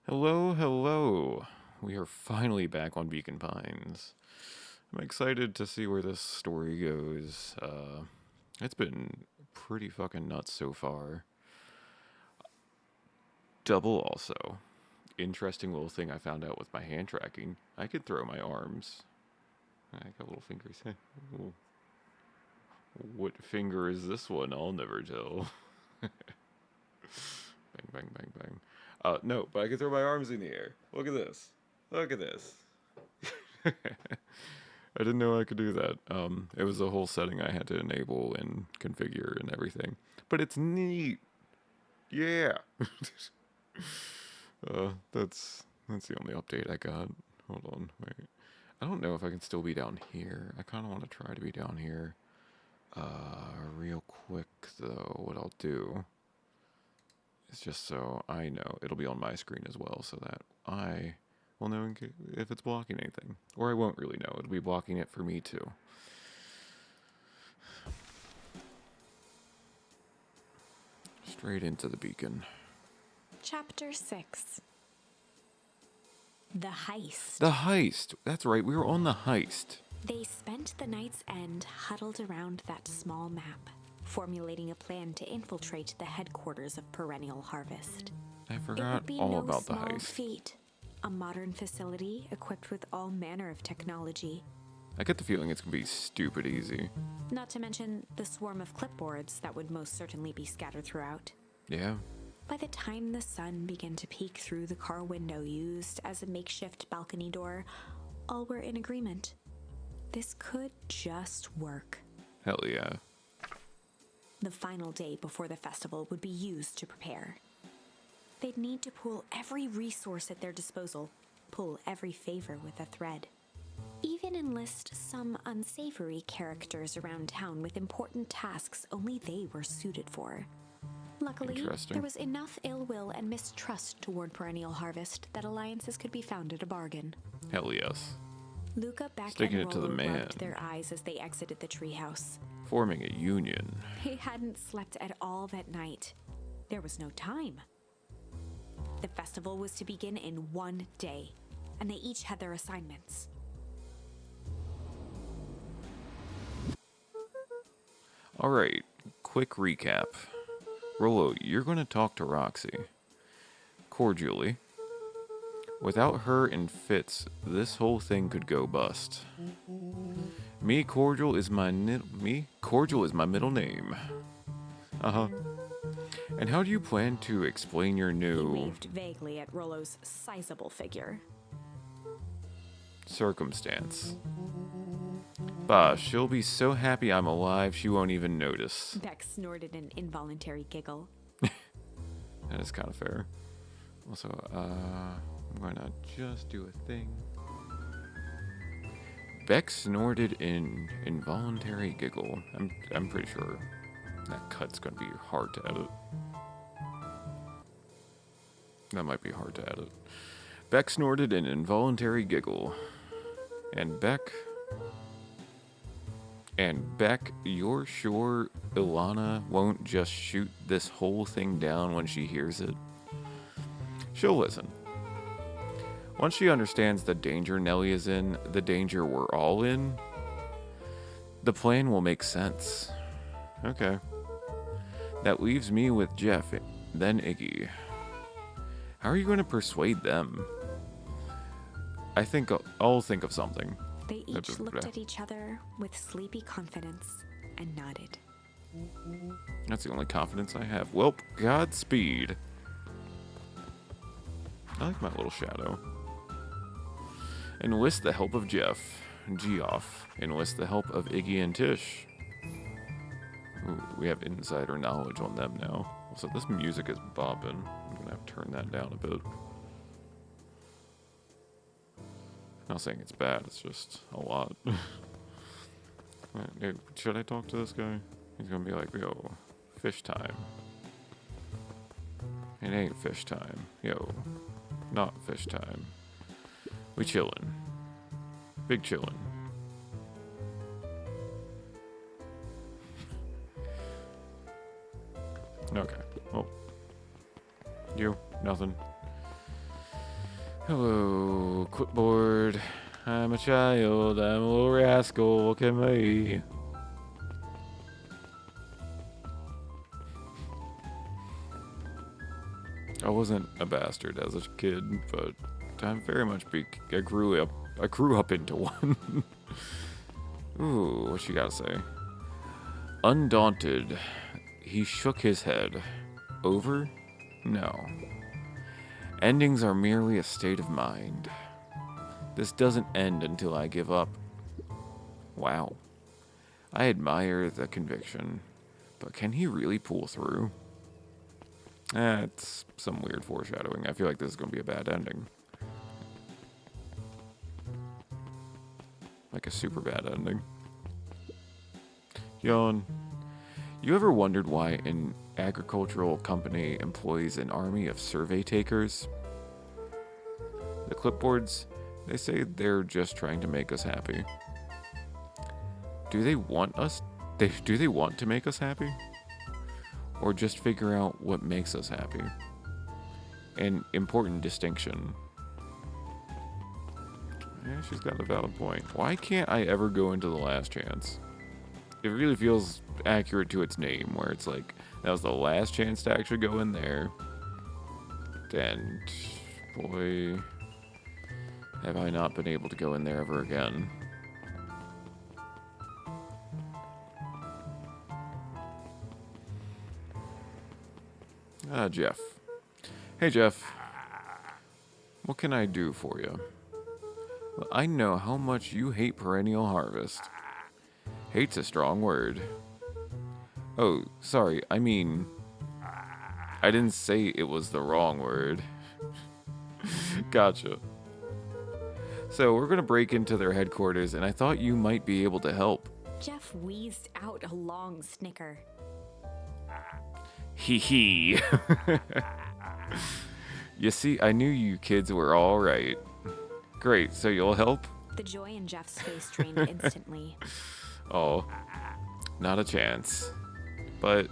Hello, hello. We are finally back on Beacon Pines. I'm excited to see where this story goes. It's been pretty fucking nuts so far. Double also. Interesting little thing I found out with my hand tracking. I could throw my arms. I got little fingers. Ooh. What finger is this one? I'll never tell. Bang, bang, bang, bang. No, but I can throw my arms in the air. Look at this. Look at this. I didn't know I could do that. It was a whole setting I had to enable and configure and everything. But it's neat. Yeah. That's the only update I got. Hold on, wait. I don't know if I can still be down here. I kind of want to try to be down here. Real quick though, what I'll do is just so I know it'll be on my screen as well, so that I will know if it's blocking anything, or I won't really know. It'll be blocking it for me too. Straight into the beacon. Chapter 6. The Heist. The heist. That's right, we were on the heist. They spent the night's end huddled around that small map, formulating a plan to infiltrate the headquarters of Perennial Harvest. I It forgot would be all no about the small heist. feat. A modern facility equipped with all manner of technology. I get the feeling it's gonna be stupid easy. Not to mention the swarm of clipboards that would most certainly be scattered throughout. Yeah. By the time the sun began to peek through the car window used as a makeshift balcony door, all were in agreement. This could just work. Hell yeah. The final day before the festival would be used to prepare. They'd need to pool every resource at their disposal, pull every favor with a thread. Even enlist some unsavory characters around town with important tasks only they were suited for. Luckily, Interesting. there was enough ill will and mistrust toward Perennial Harvest that alliances could be found at a bargain. Hell yes. Luca, Beck, Sticking and it to the Rollo man. rubbed their eyes as they exited the treehouse. Forming a union. They hadn't slept at all that night. There was no time. The festival was to begin in one day, and they each had their assignments. Alright, quick recap. Rollo, you're gonna talk to Roxy. Cordially. Without her and Fitz, this whole thing could go bust. Cordial is my middle name. Uh-huh. And how do you plan to explain your He new waved vaguely at Rollo's sizable figure. circumstance? Bah, she'll be so happy I'm alive she won't even notice. Beck snorted an involuntary giggle. That is kind of fair. Also, I'm gonna just do a thing. Beck snorted an involuntary giggle. I'm pretty sure that cut's gonna be hard to edit. That might be hard to edit. Beck snorted an involuntary giggle. And Beck, you're sure Ilana won't just shoot this whole thing down when she hears it? She'll listen. Once she understands the danger Nellie is in, the danger we're all in, the plan will make sense. Okay. That leaves me with Jeff, then Iggy. How are you going to persuade them? I think I'll think of something. They each looked at each other with sleepy confidence and nodded. That's the only confidence I have. Welp, Godspeed. I like my little shadow. Enlist the help of Geoff. Enlist the help of Iggy and Tish. Ooh, we have insider knowledge on them now. Also, this music is bopping. I'm gonna have to turn that down a bit. I'm not saying it's bad, it's just a lot. Hey, should I talk to this guy? He's gonna be like, yo, fish time. It ain't fish time. Yo, not fish time. We chillin'. Big chillin'. Okay, well. You, nothing. Hello, clipboard. I'm a child. I'm a little rascal. Look at me. I wasn't a bastard as a kid, but I'm very much I grew up into one. Ooh, what you gotta say? Undaunted, he shook his head. Over? No. Endings are merely a state of mind. This doesn't end until I give up. Wow. I admire the conviction, but can he really pull through? It's some weird foreshadowing. I feel like this is going to be a bad ending. Like a super bad ending. Yawn. You ever wondered why an agricultural company employs an army of survey takers? The clipboards, they say they're just trying to make us happy. Do they want us? Do they want to make us happy? Or just figure out what makes us happy? An important distinction. Yeah, she's got a valid point. Why can't I ever go into the last chance? It really feels accurate to its name, where it's like, that was the last chance to actually go in there. And, boy, have I not been able to go in there ever again. Jeff. Hey, Jeff. What can I do for you? Well, I know how much you hate perennial harvest. Hate's a strong word. Oh, sorry, I mean, I didn't say it was the wrong word. Gotcha. So, we're gonna break into their headquarters, and I thought you might be able to help. Jeff wheezed out a long snicker. Hee hee. You see, I knew you kids were all right. Great, so you'll help? The joy in Jeff's face drained instantly. Oh, not a chance. But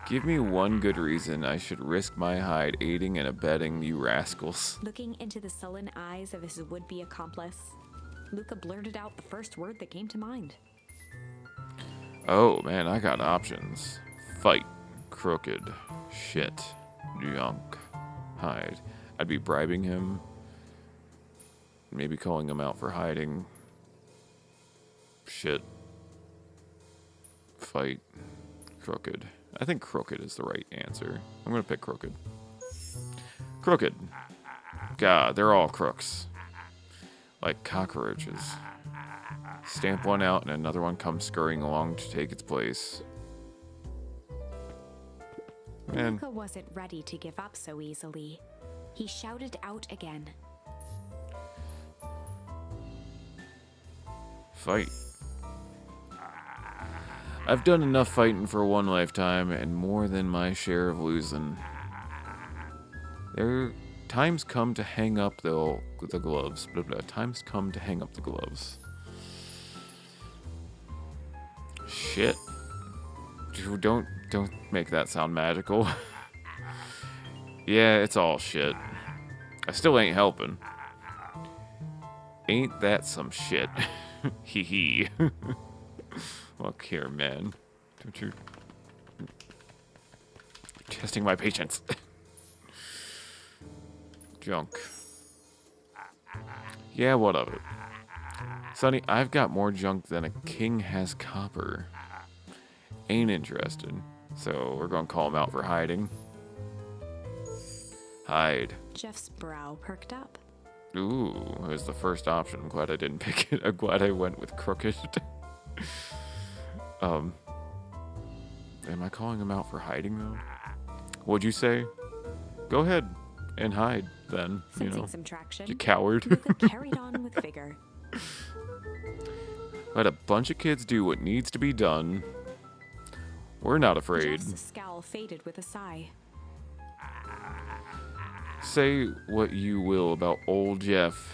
give me one good reason I should risk my hide aiding and abetting you rascals. Looking into the sullen eyes of his would-be accomplice, Luca blurted out the first word that came to mind. Oh man, I got options. Fight, crooked, shit, junk, hide. I'd be bribing him, maybe calling him out for hiding. Shit. Fight, crooked. I think crooked is the right answer. I'm gonna pick crooked. Crooked. God, they're all crooks. Like cockroaches. Stamp one out and another one comes scurrying along to take its place. Man. Luca wasn't ready to give up so easily. He shouted out again. Fight. I've done enough fighting for one lifetime and more than my share of losing. Times come to hang up the gloves. Blah, blah. Times come to hang up the gloves. Shit. Don't make that sound magical. Yeah, it's all shit. I still ain't helping. Ain't that some shit? Hee hee. Look here, man. Don't you... Testing my patience. Junk. Yeah, what of it? Sonny, I've got more junk than a king has copper. Ain't interested. So we're gonna call him out for hiding. Hide. Jeff's brow perked up. Ooh, it was the first option. I'm glad I didn't pick it. I'm glad I went with crooked. Am I calling him out for hiding though? What'd you say? Go ahead and hide then. Sensing some traction, you coward. Luca carried on with vigor. Let a bunch of kids do what needs to be done. We're not afraid. Jeff's scowl faded with a sigh. Say what you will about old Jeff,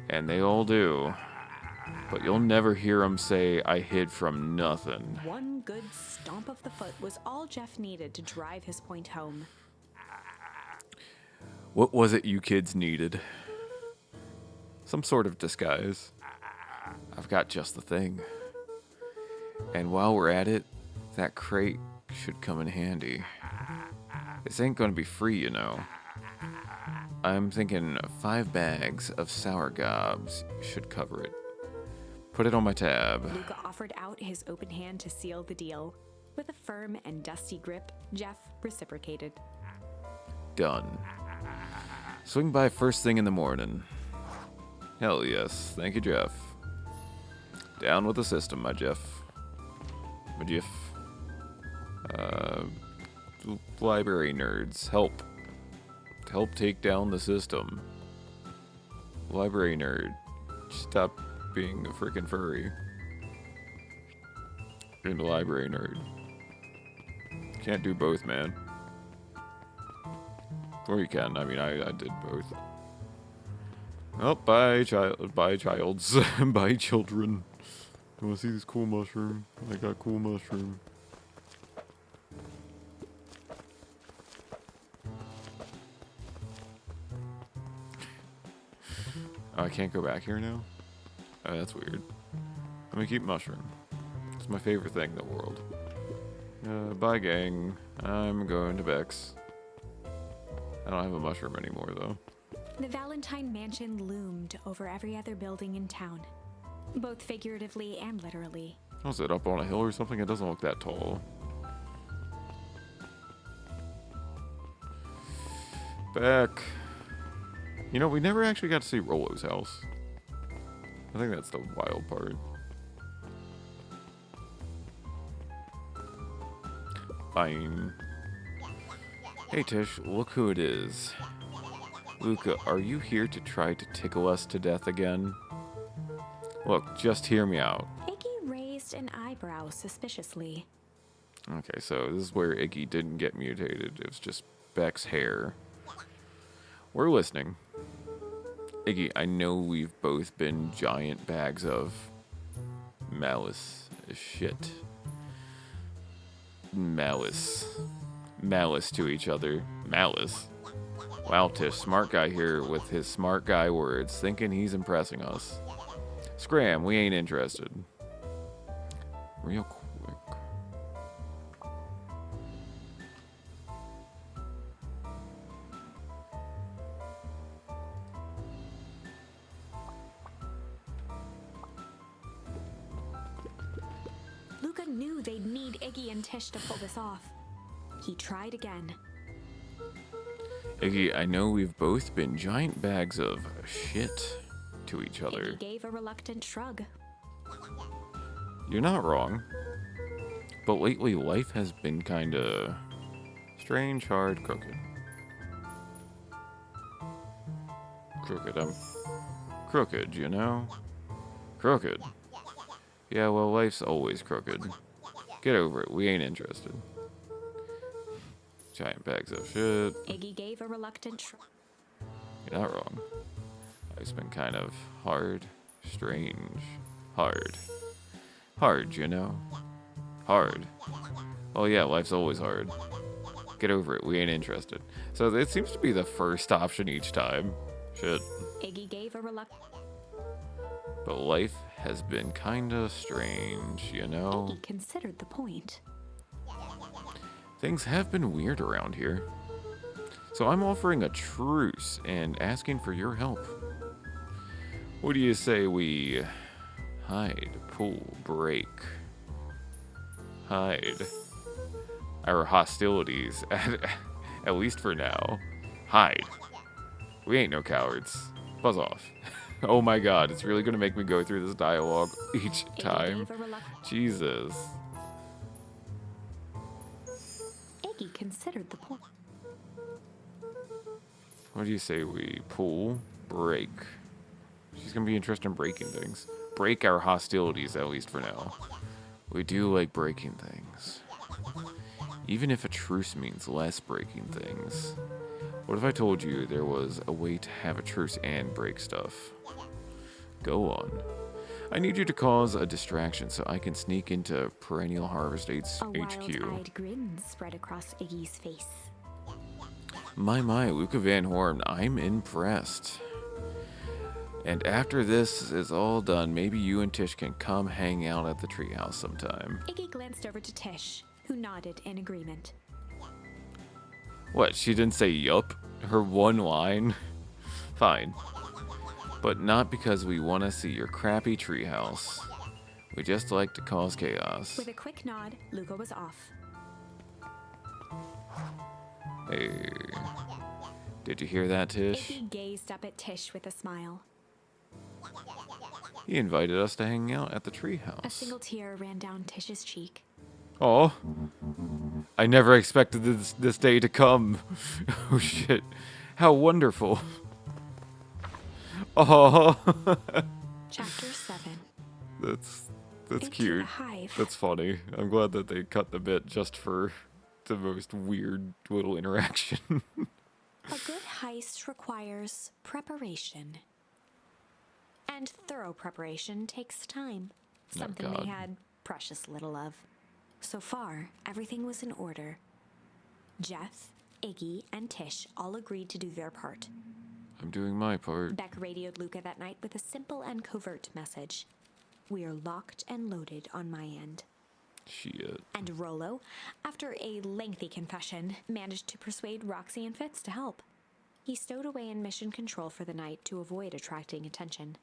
and they all do, but you'll never hear him say, I hid from nothing. One good stomp of the foot was all Jeff needed to drive his point home. What was it you kids needed? Some sort of disguise. I've got just the thing. And while we're at it, that crate should come in handy. This ain't gonna be free, you know. I'm thinking 5 bags of sour gobs should cover it. Put it on my tab. Luca offered out his open hand to seal the deal. With a firm and dusty grip, Jeff reciprocated. Done. Swing by first thing in the morning. Hell yes. Thank you, Jeff. Down with the system, my Jeff. My Jeff. Library nerds, help. Help take down the system. Library nerd, stop being a freaking furry. You're the library nerd. Can't do both, man. Or you can. I mean, I did both. Oh, bye, child. Bye, childs. Bye, children. You want to see this cool mushroom? I got cool mushroom. Oh, I can't go back here now? Oh, that's weird. Let me keep mushroom. It's my favorite thing in the world. Bye, gang. I'm going to Bex. I don't have a mushroom anymore, though. The Valentine mansion loomed over every other building in town, both figuratively and literally. Was it up on a hill or something? It doesn't look that tall. Back. You know, we never actually got to see Rollo's house. I think that's the wild part. Fine. Hey Tish, look who it is. Luca, are you here to try to tickle us to death again? Look, just hear me out. Iggy raised an eyebrow suspiciously. Okay, so this is where Iggy didn't get mutated. It was just Beck's hair. We're listening. Iggy, I know we've both been giant bags of malice. Shit. Malice to each other. Malice. Wow, Tish, smart guy here with his smart guy words, thinking he's impressing us. Scram, we ain't interested. Real quick. Luca knew they'd need Iggy and Tish to pull this off. He tried again. Iggy, I know we've both been giant bags of shit to each other. Iggy gave a reluctant shrug. You're not wrong. But lately, life has been kinda strange, hard, crooked. I'm crooked, you know? Crooked. Yeah, well, life's always crooked. Get over it, we ain't interested. Giant bags of shit. Iggy gave a reluctant shrug. You're not wrong. Life's been kind of hard, strange, hard. Hard, you know? Hard. Oh yeah, life's always hard. Get over it, we ain't interested. So it seems to be the first option each time. Shit. Iggy gave a reluctant. But life has been kinda strange, you know? Iggy considered the point. Things have been weird around here. So I'm offering a truce and asking for your help. What do you say we hide, pull, break? Hide our hostilities, at least for now. Hide. We ain't no cowards. Buzz off. Oh my god, it's really gonna make me go through this dialogue each time. Jesus. Iggy considered the point. What do you say we pull, break? She's gonna be interested in breaking things. Break our hostilities, at least for now. We do like breaking things. Even if a truce means less breaking things. What if I told you there was a way to have a truce and break stuff? Go on. I need you to cause a distraction so I can sneak into Perennial Harvest 8's A HQ. wild-eyed grin spread across Iggy's face. My, Luca Van Horn, I'm impressed. And after this is all done, maybe you and Tish can come hang out at the treehouse sometime. Iggy glanced over to Tish, who nodded in agreement. What, she didn't say yup? Her one line? Fine. But not because we want to see your crappy treehouse. We just like to cause chaos. With a quick nod, Luca was off. Hey. Did you hear that, Tish? Iggy gazed up at Tish with a smile. He invited us to hang out at the A treehouse. single tear ran down Tish's cheek. Oh, I never expected this day to come. Oh shit, how wonderful. Oh, Chapter 7. that's Into cute. the hive. That's funny. I'm glad that they cut the bit just for the most weird little interaction. A good heist requires preparation. And thorough preparation takes time. Something God. they had precious little of. So far, everything was in order. Jeff, Iggy, and Tish all agreed to do their part. I'm doing my part. Beck radioed Luca that night with a simple and covert message. We are locked and loaded on my end. Shit. And Rollo, after a lengthy confession, managed to persuade Roxy and Fitz to help. He stowed away in mission control for the night to avoid attracting attention.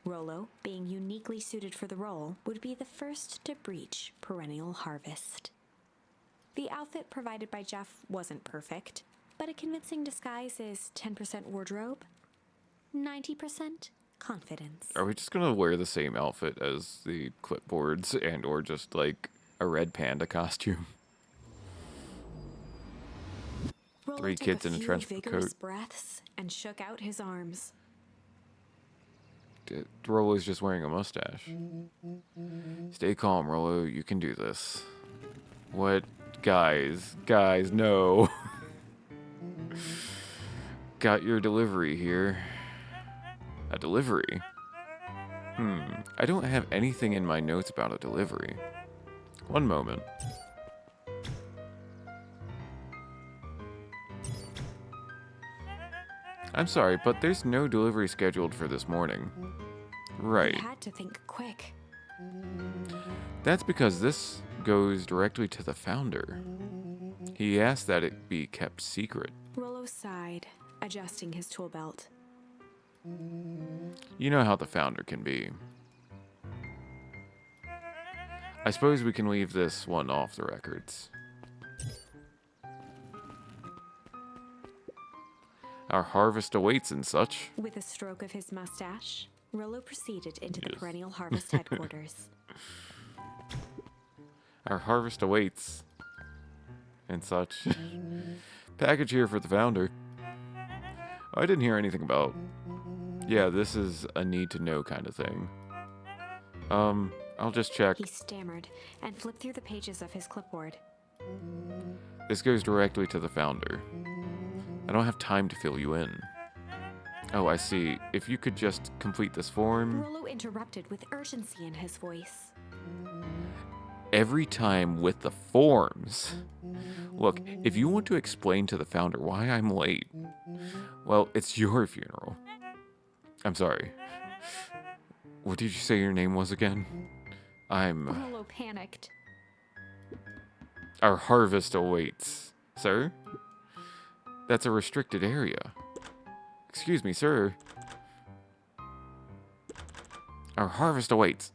Rollo, being uniquely suited for the role, would be the first to breach perennial harvest. The outfit provided by Jeff wasn't perfect, but a convincing disguise is 10% wardrobe, 90% confidence. Are we just gonna wear the same outfit as the clipboards and or just like a red panda costume? Rollo 3 took kids a in a few trench vigorous coat. breaths and shook out his arms. Rollo's just wearing a mustache. Stay calm, Rollo. You can do this. What? Guys, no. Got your delivery here. A delivery? I don't have anything in my notes about a delivery. One moment. I'm sorry, but there's no delivery scheduled for this morning. Right. He had to think quick. That's because this goes directly to the founder. He asked that it be kept secret. Rollo sighed, adjusting his tool belt. You know how the founder can be. I suppose we can leave this one off the records. Our harvest awaits and such. With a stroke of his mustache, Rollo proceeded into the Yes. Perennial Harvest headquarters. Our harvest awaits and such. Package here for the founder. I didn't hear anything about. Yeah, this is a need to know kind of thing. I'll just check. He stammered and flipped through the pages of his clipboard. This goes directly to the founder. I don't have time to fill you in. Oh, I see. If you could just complete this form. Rollo interrupted with urgency in his voice. Every time with the forms. Look, if you want to explain to the founder why I'm late, well, it's your funeral. I'm sorry. What did you say your name was again? Rollo panicked. Our harvest awaits. Sir? That's a restricted area. Excuse me, sir. Our harvest awaits.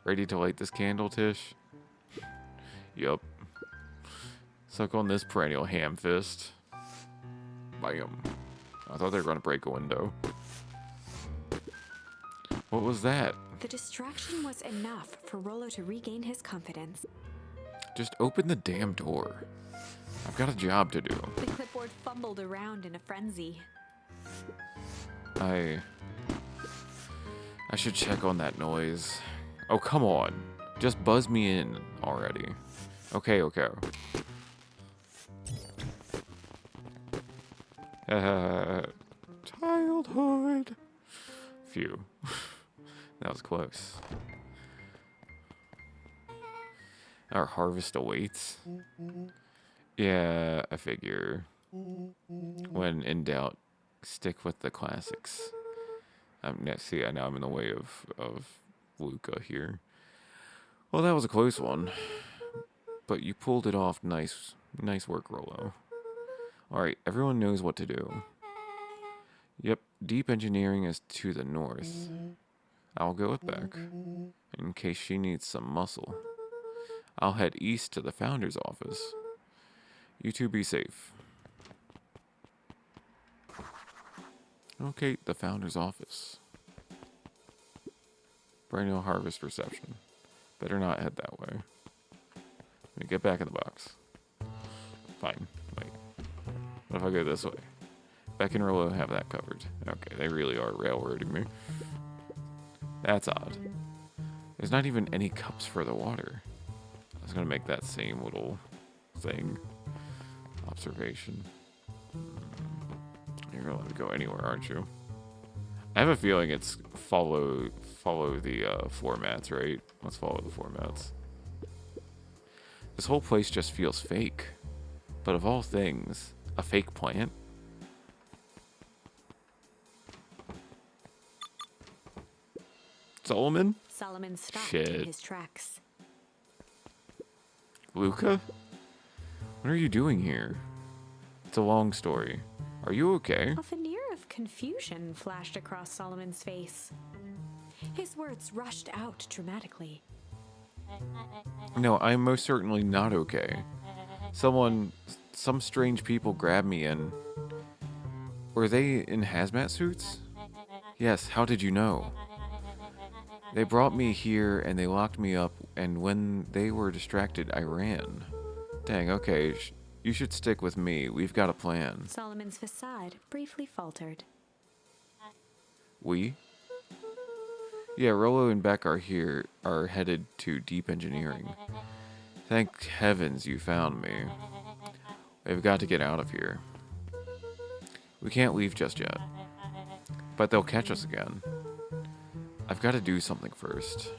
Ready to light this candle, Tish? Yup. Suck on this perennial ham fist. Bam. I thought they were going to break a window. What was that? The distraction was enough for Rollo to regain his confidence. Just open the damn door. I've got a job to do. The clipboard fumbled around in a frenzy. I should check on that noise. Oh, come on. Just buzz me in already. Okay. Childhood. Phew. That was close. Our harvest awaits. Yeah, I figure. When in doubt, stick with the classics. See, now I'm in the way of Luca here. Well, that was a close one, but you pulled it off. Nice work, Rolo. All right, everyone knows what to do. Yep, deep engineering is to the north. I'll go with Beck, in case she needs some muscle. I'll head east to the founder's office. You two be safe. Okay, the founder's office. Perennial harvest reception. Better not head that way. Let me get back in the box. Fine. Wait. What if I go this way? Beck and Rolo have that covered. Okay, they really are railroading me. That's odd. There's not even any cups for the water. I was gonna make that same little thing. Observation. You're gonna let me go anywhere, aren't you? I have a feeling it's follow the formats, right? Let's follow the formats. This whole place just feels fake. But of all things, a fake plant? Solomon? Solomon stopped Shit. in his tracks. Luca? What are you doing here? It's a long story. Are you okay? A veneer of confusion flashed across Solomon's face. His words rushed out dramatically. No, I'm most certainly not okay. Some strange people grabbed me and... Were they in hazmat suits? Yes, how did you know? They brought me here and they locked me up, and when they were distracted, I ran. Dang, okay, you should stick with me. We've got a plan. Solomon's facade briefly faltered. We? Yeah, Rolo and Beck are headed to deep engineering. Thank heavens you found me. We've got to get out of here. We can't leave just yet. But they'll catch us again. I've got to do something first.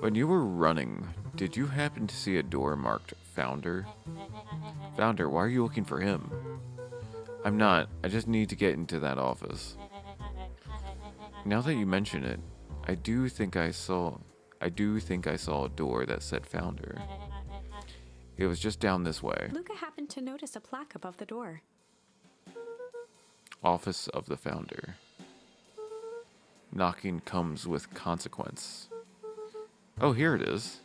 When you were running, did you happen to see a door marked Founder? Founder, why are you looking for him? I'm not. I just need to get into that office. Now that you mention it, I do think I saw a door that said Founder. It was just down this way. Luca happened to notice a plaque above the door. Office of the Founder. Knocking comes with consequence. Oh, here it is.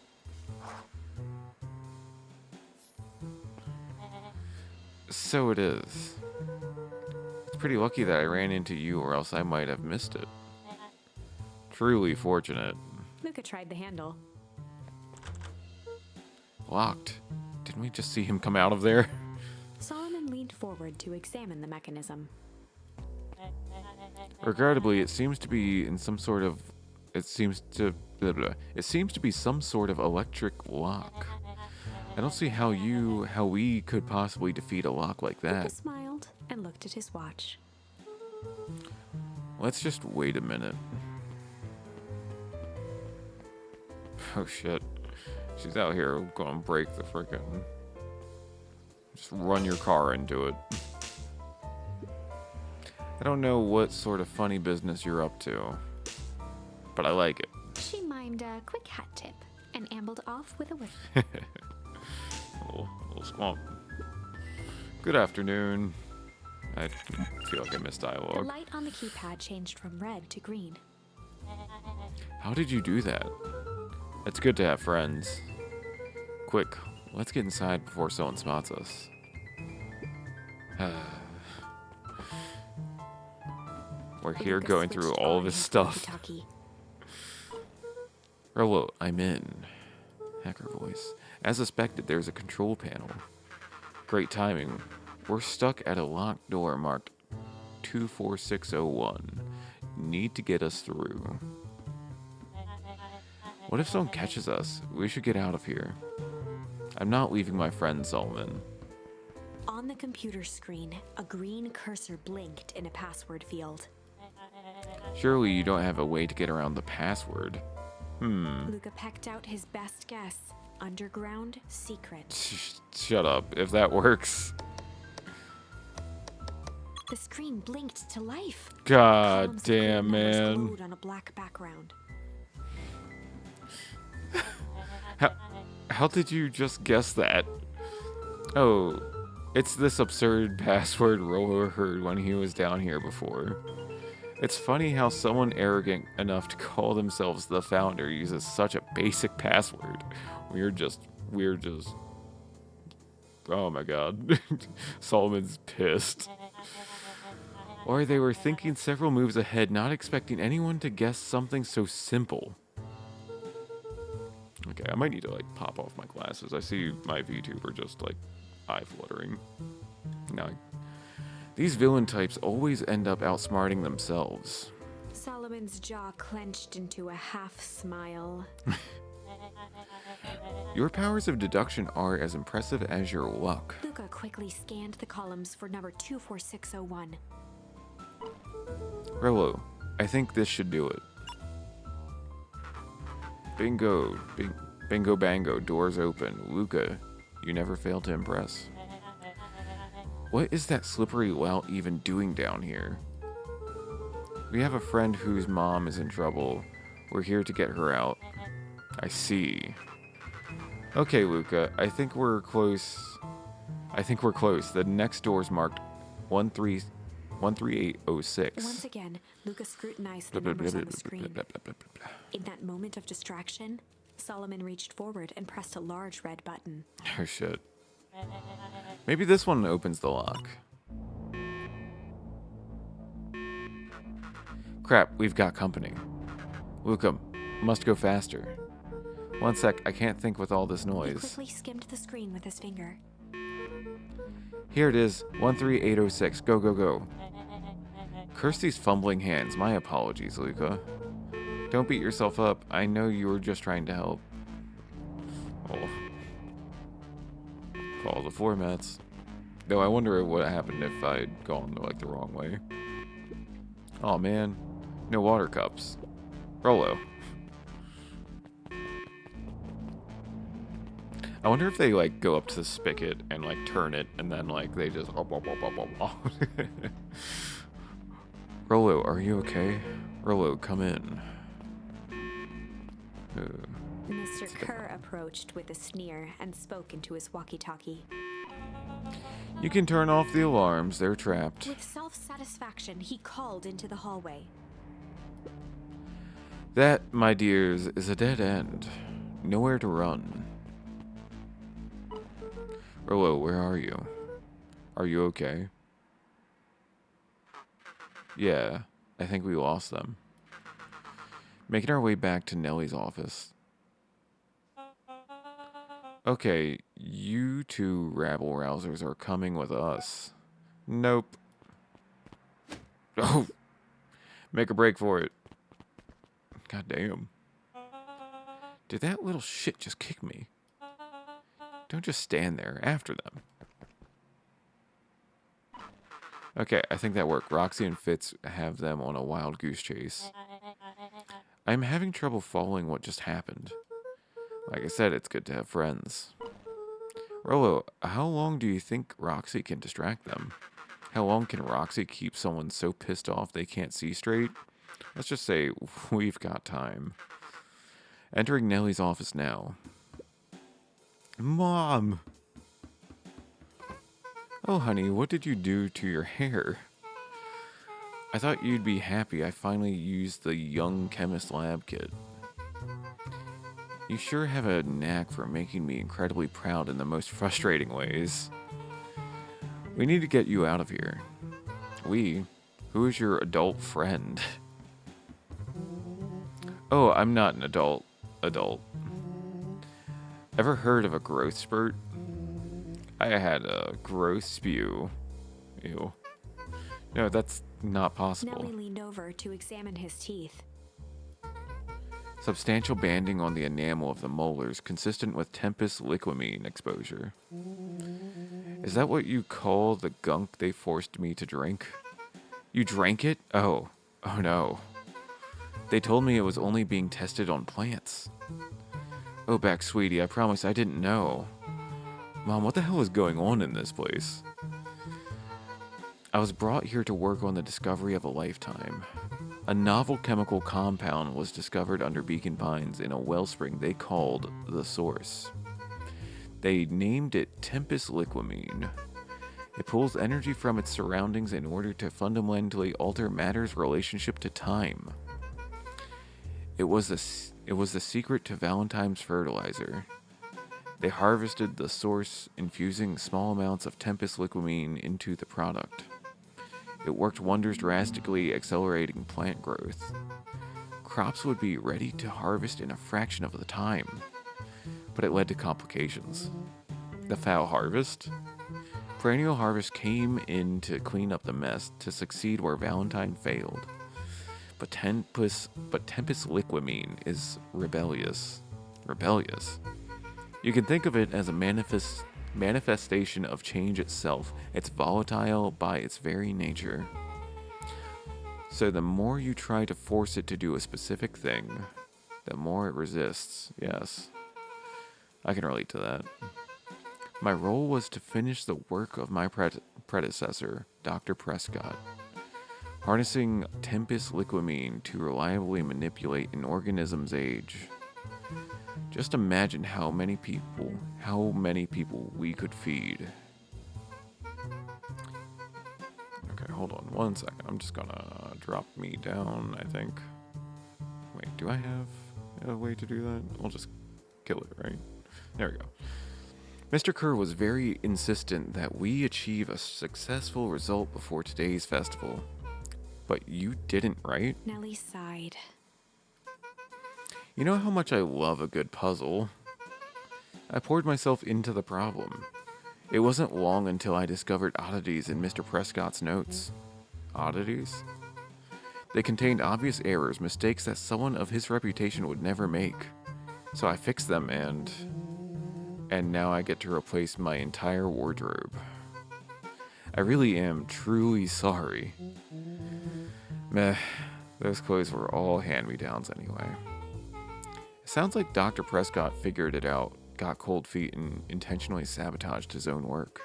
So it is. It's pretty lucky that I ran into you, or else I might have missed it. Truly fortunate. Luca tried the handle. Locked. Didn't we just see him come out of there? Solomon leaned forward to examine the mechanism. Regrettably, it seems to be in some sort of... It seems to be some sort of electric lock. I don't see how we could possibly defeat a lock like Luca that. smiled and looked at his watch. Let's just wait a minute. Oh shit. She's out here going to break the frickin'... Just run your car into it. I don't know what sort of funny business you're up to, but I like it. She mimed a quick hat tip and ambled off with a whiff. A little squamp. Good afternoon. I feel like I missed The dialogue. light on the keypad changed from red to green. How did you do that? It's good to have friends. Quick, let's get inside before someone spots us. We're here Luca going through switched all of on his his stuff. walkie-talkie. Rolo, I'm in. Hacker voice. As suspected, there's a control panel. Great timing. We're stuck at a locked door marked 24601. Need to get us through. What if someone catches us? We should get out of here. I'm not leaving my friend Solomon. On the computer screen, a green cursor blinked in a password field. Surely you don't have a way to get around the password. Luca pecked out his best guess. underground secret. Shut up. If that works. The screen blinked to life. God Columns of green damn, numbers man. glowed on a black background. How did you just guess that? Oh, it's this absurd password Roller heard when he was down here before. It's funny how someone arrogant enough to call themselves the founder uses such a basic password. We're just, oh my god. Solomon's pissed. Or they were thinking several moves ahead, not expecting anyone to guess something so simple. Okay, I might need to like pop off my glasses. I see my VTuber just like eye fluttering. Now, these villain types always end up outsmarting themselves. Solomon's jaw clenched into a half smile. Your powers of deduction are as impressive as your luck. Luca quickly scanned the columns for number 24601. Rolo, I think this should do it. Bingo, bingo bango, doors open. Luca, you never fail to impress. What is that slippery lout even doing down here? We have a friend whose mom is in trouble. We're here to get her out. I see. Okay, Luca, I think we're close. The next door's marked 13806. Once again, Luca scrutinized the numbers on the screen. In that moment of distraction, Solomon reached forward and pressed a large red button. Oh shit. Maybe this one opens the lock. Crap, we've got company. Luca, must go faster. One sec, I can't think with all this He noise. quickly skimmed the screen with his finger. Here it is, 13806. Go, go, go. Curse these fumbling hands. My apologies, Luca. Don't beat yourself up. I know you were just trying to help. Oh. Follow the formats. Though I wonder what happened if I'd gone like the wrong way. Oh man, no water cups. Rolo. I wonder if they like go up to the spigot and like turn it and then like they just Rolo, are you okay? Rolo, come in. Mr. Kerr approached with a sneer and spoke into his walkie-talkie. You can turn off the alarms, they're trapped. With self-satisfaction, he called into the hallway. That, my dears, is a dead end. Nowhere to run. Rolo, where are you? Are you okay? Yeah, I think we lost them. Making our way back to Nellie's office. Okay, you two rabble-rousers are coming with us. Nope. Oh! Make a break for it. God damn. Did that little shit just kick me? Don't just stand there after them. Okay, I think that worked. Roxy and Fitz have them on a wild goose chase. I'm having trouble following what just happened. Like I said, it's good to have friends. Rolo, how long do you think Roxy can distract them? How long can Roxy keep someone so pissed off they can't see straight? Let's just say we've got time. Entering Nellie's office now. Mom! Oh, honey, what did you do to your hair? I thought you'd be happy I finally used the young chemist lab kit. You sure have a knack for making me incredibly proud in the most frustrating ways. We need to get you out of here. We? Who is your adult friend? Oh, I'm not an adult. Ever heard of a growth spurt? I had a growth spew. Ew. No, that's not possible. Nellie leaned over to examine his teeth. Substantial banding on the enamel of the molars, consistent with Tempest liquamine exposure. Is that what you call the gunk they forced me to drink? You drank it? Oh no. They told me it was only being tested on plants. Oh, back, sweetie, I promise I didn't know. Mom, what the hell is going on in this place? I was brought here to work on the discovery of a lifetime. A novel chemical compound was discovered under Beacon Pines in a wellspring they called the Source. They named it Tempest Liquamine. It pulls energy from its surroundings in order to fundamentally alter matter's relationship to time. It was the secret to Valentine's fertilizer. They harvested the source, infusing small amounts of Tempest Liquamine into the product. It worked wonders, drastically accelerating plant growth. Crops would be ready to harvest in a fraction of the time, but it led to complications. The foul harvest? Perennial harvest came in to clean up the mess, to succeed where Valentine failed. But Tempest Liquamine is rebellious. Rebellious. You can think of it as a manifestation of change itself. It's volatile by its very nature. So the more you try to force it to do a specific thing, the more it resists. Yes, I can relate to that. My role was to finish the work of my predecessor, Dr. Prescott, harnessing Tempest Liquamine to reliably manipulate an organism's age. Just imagine how many people we could feed. Okay, hold on one second. I'm just gonna drop me down, I think. Wait, do I have a way to do that? I'll just kill it, right? There we go. Mr. Kerr was very insistent that we achieve a successful result before today's festival. But you didn't, right? Nellie sighed. You know how much I love a good puzzle. I poured myself into the problem. It wasn't long until I discovered oddities in Mr. Prescott's notes. Oddities? They contained obvious errors, mistakes that someone of his reputation would never make. So I fixed them and now I get to replace my entire wardrobe. I really am truly sorry. Meh, those clothes were all hand-me-downs anyway. It sounds like Dr. Prescott figured it out, got cold feet, and intentionally sabotaged his own work.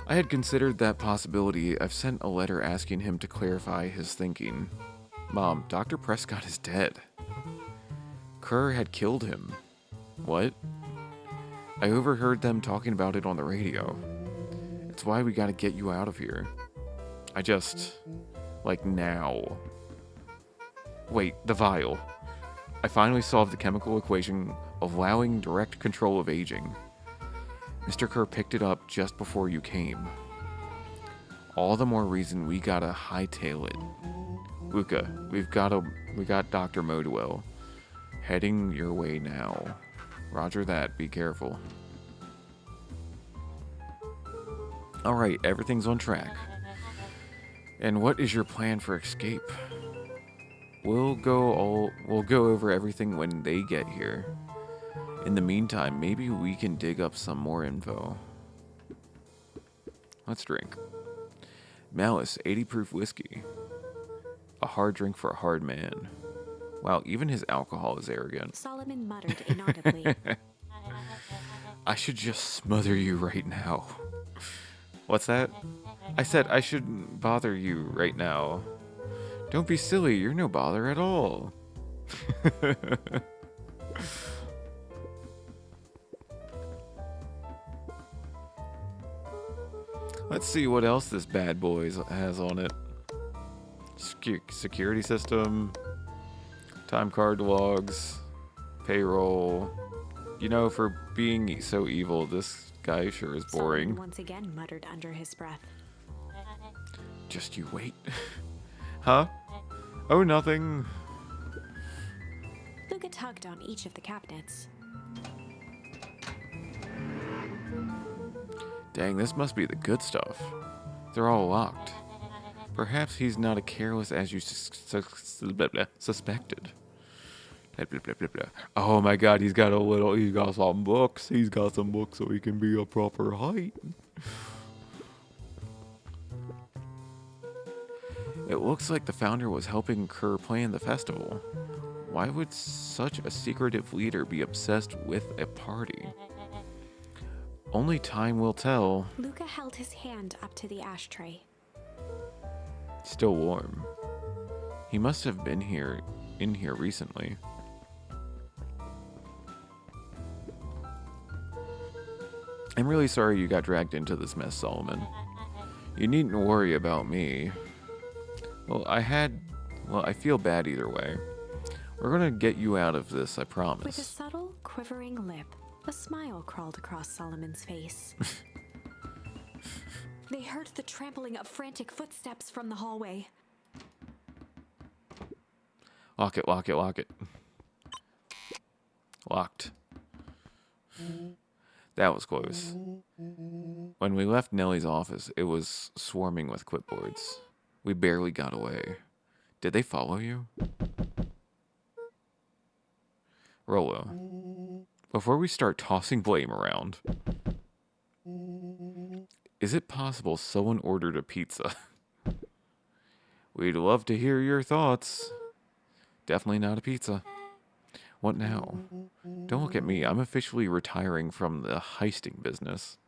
I had considered that possibility. I've sent a letter asking him to clarify his thinking. Mom, Dr. Prescott is dead. Kerr had killed him. What? I overheard them talking about it on the radio. It's why we gotta get you out of here. Now. Wait, the vial. I finally solved the chemical equation allowing direct control of aging. Mr. Kerr picked it up just before you came. All the more reason we gotta hightail it. Luca, we got Dr. Modwell. Heading your way now. Roger that, be careful. Alright, everything's on track. And what is your plan for escape? We'll go over everything when they get here. In the meantime, maybe we can dig up some more info. Let's drink. Malice, 80 proof whiskey. A hard drink for a hard man. Wow, even his alcohol is arrogant. Solomon muttered inaudibly. I should just smother you right now. What's that? I said I shouldn't bother you right now. Don't be silly, you're no bother at all. Let's see what else this bad boy has on it. Security system, time card logs, payroll. You know, for being so evil, this guy sure is boring. Solomon once again muttered under his breath. Just you wait. Huh? Oh, nothing. Luca tugged on each of the cabinets. Dang, this must be the good stuff. They're all locked. Perhaps he's not as careless as you suspected. Oh my god, he's got some books. He's got some books so he can be a proper height. It looks like the founder was helping Kerr plan the festival. Why would such a secretive leader be obsessed with a party? Only time will tell. Luca held his hand up to the ashtray. Still warm. He must have been in here recently. I'm really sorry you got dragged into this mess, Solomon. You needn't worry about me. Well, I feel bad either way. We're gonna get you out of this, I promise. With a subtle, quivering lip, a smile crawled across Solomon's face. They heard the trampling of frantic footsteps from the hallway. Lock it, lock it, lock it. Locked. That was close. When we left Nellie's office, it was swarming with clipboards. We barely got away. Did they follow you? Rolo, before we start tossing blame around, is it possible someone ordered a pizza? We'd love to hear your thoughts. Definitely not a pizza. What now? Don't look at me. I'm officially retiring from the heisting business.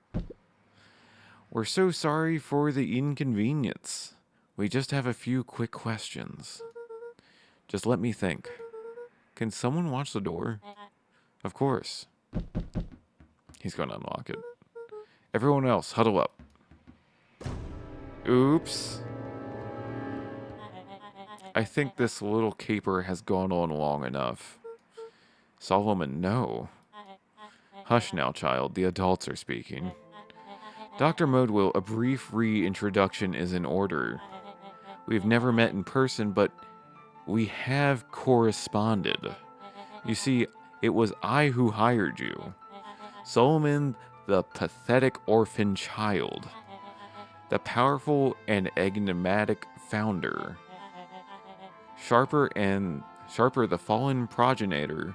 We're so sorry for the inconvenience. We just have a few quick questions. Just let me think. Can someone watch the door? Of course. He's going to unlock it. Everyone else, huddle up. Oops. I think this little caper has gone on long enough. Solomon, no. Hush now, child. The adults are speaking. Dr. Modewell, a brief reintroduction is in order. We've never met in person, but we have corresponded. You see, it was I who hired you. Solomon, the pathetic orphan child. The powerful and enigmatic founder. Sharper, the fallen progenitor,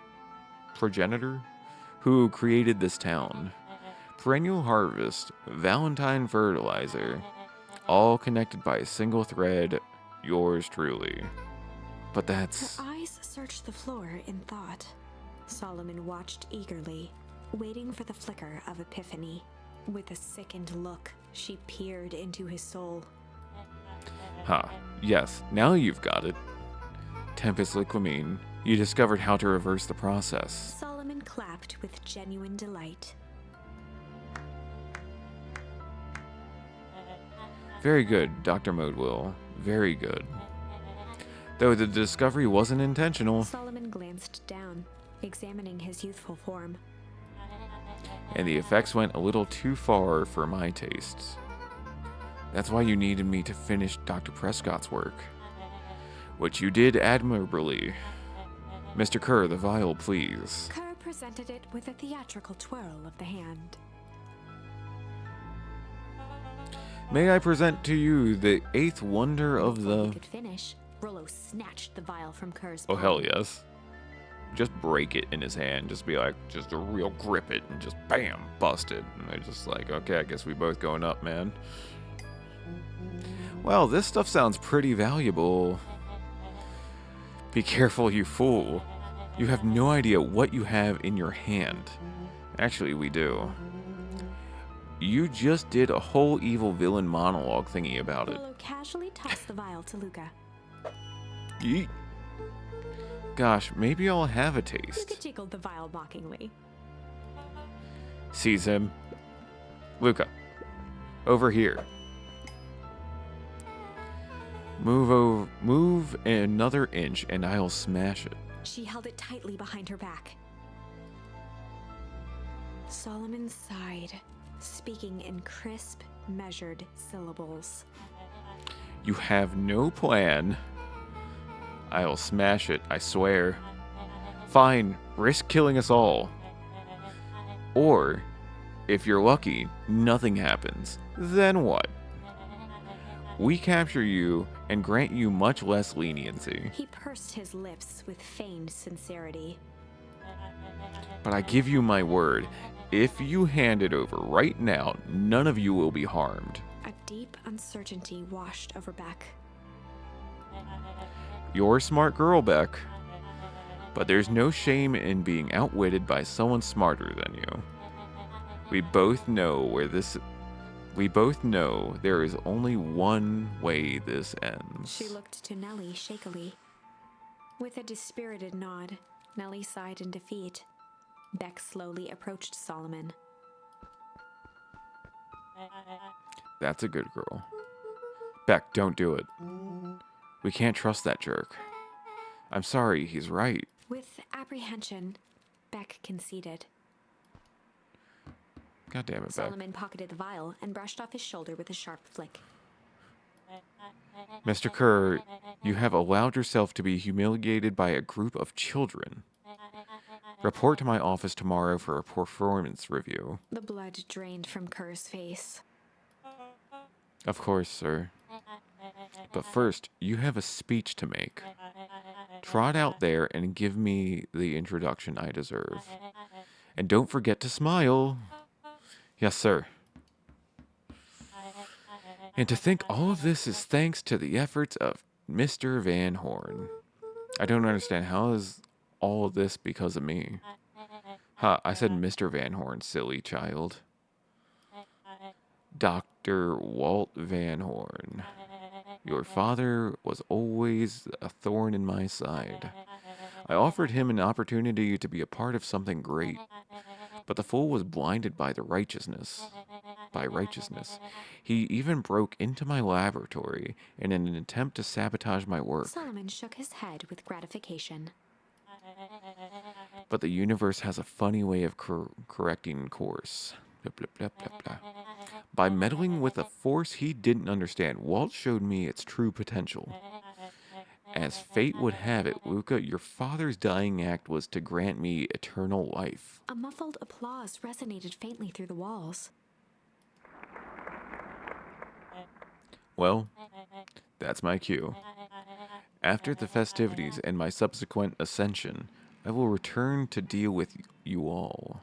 who created this town. Perennial harvest, Valentine fertilizer, all connected by a single thread, yours truly. But that's... Her eyes searched the floor in thought. Solomon watched eagerly, waiting for the flicker of epiphany. With a sickened look, she peered into his soul. Yes, now you've got it. Tempest Liquamine, you discovered how to reverse the process. Solomon clapped with genuine delight. Very good, Dr. Modewell. Very good. Though the discovery wasn't intentional. Solomon glanced down, examining his youthful form. And the effects went a little too far for my tastes. That's why you needed me to finish Dr. Prescott's work. Which you did admirably. Mr. Kerr, the vial, please. Kerr presented it with a theatrical twirl of the hand. May I present to you the eighth wonder of Before the... he could finish, Rollo snatched the vial from Kerr's Oh, palm. hell yes. Just break it in his hand. Just be like, just a real grip it and just bam, bust it. And they're just like, okay, I guess we both going up, man. Well, this stuff sounds pretty valuable. Be careful, you fool. You have no idea what you have in your hand. Actually, we do. You just did a whole evil villain monologue thingy about it. Rollo casually tossed the vial to Luca. Yeet. Gosh, maybe I'll have a Luca taste. jiggled the vial mockingly. Seize him. Luca, over here. Move another inch and I'll smash it. She held it tightly behind her back. Solomon sighed, speaking in crisp, measured syllables. You have no plan. I'll smash it, I swear. Fine, risk killing us all. Or, if you're lucky, nothing happens. Then what? We capture you and grant you much less leniency. He pursed his lips with feigned sincerity. But I give you my word, if you hand it over right now, none of you will be harmed. A deep uncertainty washed over Beck. You're a smart girl, Beck. But there's no shame in being outwitted by someone smarter than you. We both know there is only one way this ends. She looked to Nellie shakily. With a dispirited nod, Nellie sighed in defeat. Beck slowly approached Solomon. That's a good girl. Beck, don't do it. We can't trust that jerk. I'm sorry, he's right. With apprehension, Beck conceded. God damn it, Beck. Solomon pocketed the vial and brushed off his shoulder with a sharp flick. Mr. Kerr, you have allowed yourself to be humiliated by a group of children. Report to my office tomorrow for a performance review. The blood drained from Kerr's face. Of course, sir. But first, you have a speech to make. Trot out there and give me the introduction I deserve. And don't forget to smile. Yes, sir. And to think all of this is thanks to the efforts of Mr. Van Horn. I don't understand. How is all of this because of me? I said Mr. Van Horn, silly child. Dr. Walt Van Horn. Your father was always a thorn in my side. I offered him an opportunity to be a part of something great, but the fool was blinded by righteousness. He even broke into my laboratory in an attempt to sabotage my work. Solomon shook his head with gratification. But the universe has a funny way of correcting course. Blah, blah, blah, blah, blah. By meddling with a force he didn't understand, Walt showed me its true potential. As fate would have it, Luca, your father's dying act was to grant me eternal life. A muffled applause resonated faintly through the walls. Well, that's my cue. After the festivities and my subsequent ascension, I will return to deal with you all.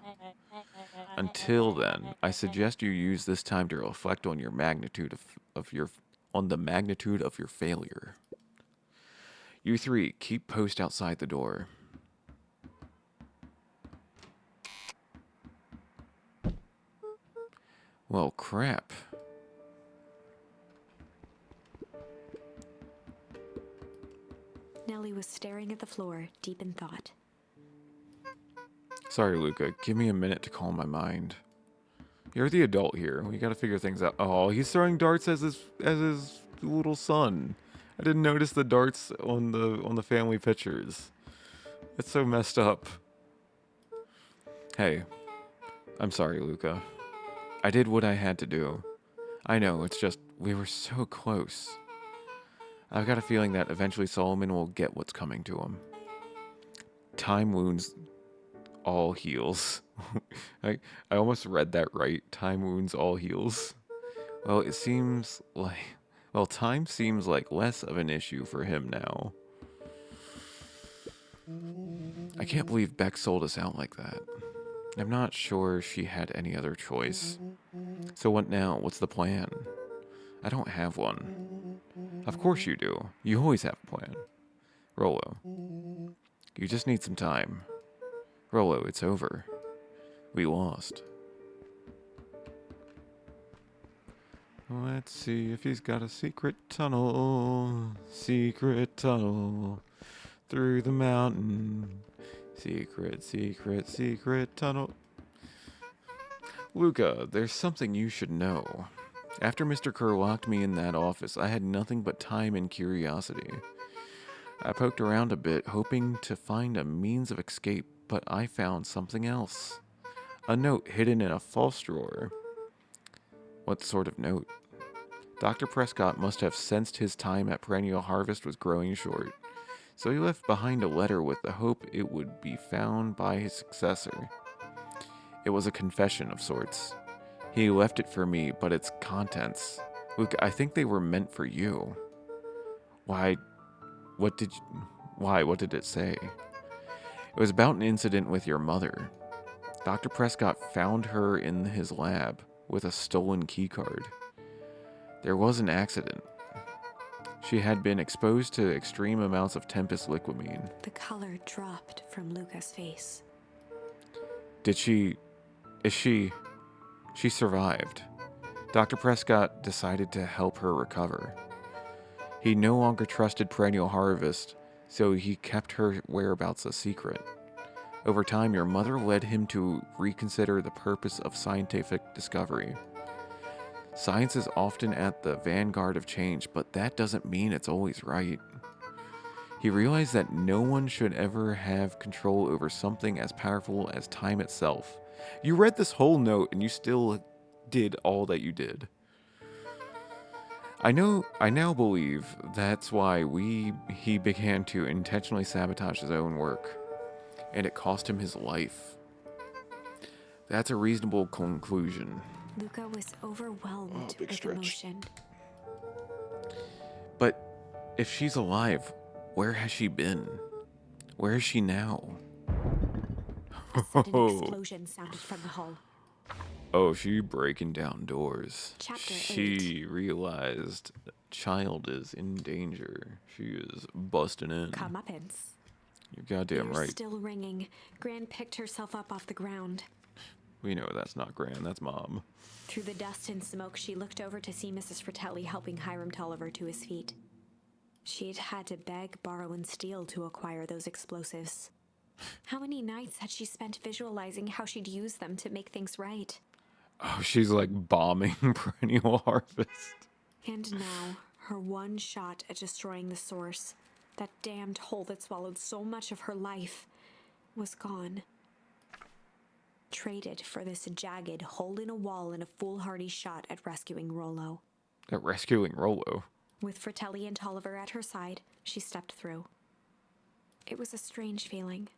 Until then, I suggest you use this time to reflect on your magnitude on the magnitude of your failure. You three, keep post outside the door. Well, crap. Nellie was staring at the floor, deep in thought. Sorry, Luca. Give me a minute to calm my mind. You're the adult here. We gotta figure things out. Oh, he's throwing darts as his little son. I didn't notice the darts on the family pictures. It's so messed up. Hey, I'm sorry, Luca. I did what I had to do. I know, it's just we were so close. I've got a feeling that eventually Solomon will get what's coming to him. Time wounds all heals. I almost read that right. Time wounds all heals. Well, time seems like less of an issue for him now. I can't believe Beck sold us out like that. I'm not sure she had any other choice. So what now? What's the plan? I don't have one. Of course you do. You always have a plan. Rolo. You just need some time. Rolo, it's over. We lost. Let's see if he's got a secret tunnel. Secret tunnel. Through the mountain. Secret, secret, secret tunnel. Luca, there's something you should know. After Mr. Kerr locked me in that office, I had nothing but time and curiosity. I poked around a bit, hoping to find a means of escape, but I found something else. A note hidden in a false drawer. What sort of note? Dr. Prescott must have sensed his time at Perennial Harvest was growing short, so he left behind a letter with the hope it would be found by his successor. It was a confession of sorts. He left it for me, but its contents... Look, I think they were meant for you. Why? What did it say? It was about an incident with your mother. Dr. Prescott found her in his lab with a stolen keycard. There was an accident. She had been exposed to extreme amounts of Tempest liquamine. The color dropped from Luca's face. She survived. Dr. Prescott decided to help her recover. He no longer trusted Perennial Harvest, so he kept her whereabouts a secret. Over time, your mother led him to reconsider the purpose of scientific discovery. Science is often at the vanguard of change, but that doesn't mean it's always right. He realized that no one should ever have control over something as powerful as time itself. You read this whole note and you still did all that you did. I now believe that's why he began to intentionally sabotage his own work, and it cost him his life. That's a reasonable conclusion. Luca was overwhelmed with emotion. But if she's alive, where has she been? Where is she now? A sudden explosion sounded from the hull. Oh, she breaking down doors. Chapter She realized child is in danger. She is busting in. Comeuppance. You're goddamn Ears right. still ringing, Gran picked herself up off the ground. We know that's not Gran, that's Mom. Through the dust and smoke, she looked over to see Mrs. Fratelli helping Hiram Tolliver to his feet. She'd had to beg, borrow, and steal to acquire those explosives. How many nights had she spent visualizing how she'd use them to make things right? Oh, she's like bombing Perennial Harvest. And now, her one shot at destroying the source, that damned hole that swallowed so much of her life, was gone. Traded for this jagged hole in a wall and a foolhardy shot at rescuing Rollo. At rescuing Rollo. With Fratelli and Tolliver at her side, she stepped through. It was a strange feeling.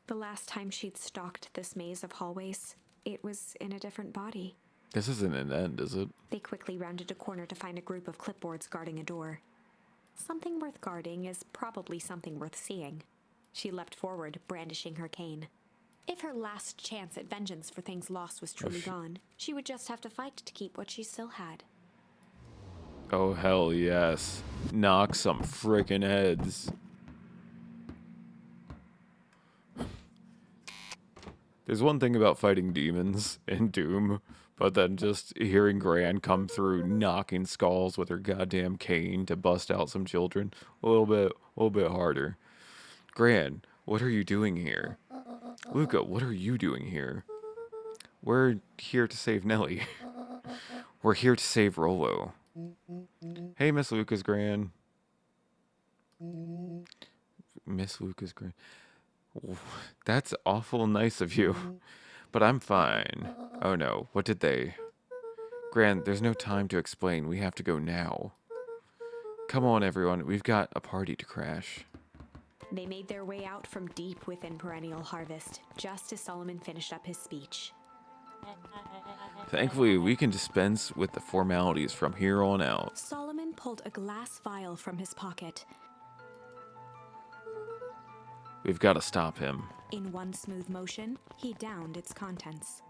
The last time she'd stalked this maze of hallways, it was in a different body. This isn't an end, is it? They quickly rounded a corner to find a group of clipboards guarding a door. Something worth guarding is probably something worth seeing. She leapt forward, brandishing her cane. If her last chance at vengeance for things lost was truly gone, she would just have to fight to keep what she still had. Oh, hell yes. Knock some frickin' heads. There's one thing about fighting demons in Doom, but then just hearing Gran come through knocking skulls with her goddamn cane to bust out some children, a little bit harder. Gran, what are you doing here? Luca, what are you doing here? We're here to save Nellie. We're here to save Rollo. Hey, Miss Lucas Gran. Miss Lucas Gran. That's awful nice of you. But I'm fine. Oh no, what did they... Gran, there's no time to explain. We have to go now. Come on, everyone. We've got a party to crash. They made their way out from deep within Perennial Harvest, just as Solomon finished up his speech. Thankfully, we can dispense with the formalities from here on out. Solomon pulled a glass vial from his pocket. We've got to stop him. In one smooth motion, he downed its contents.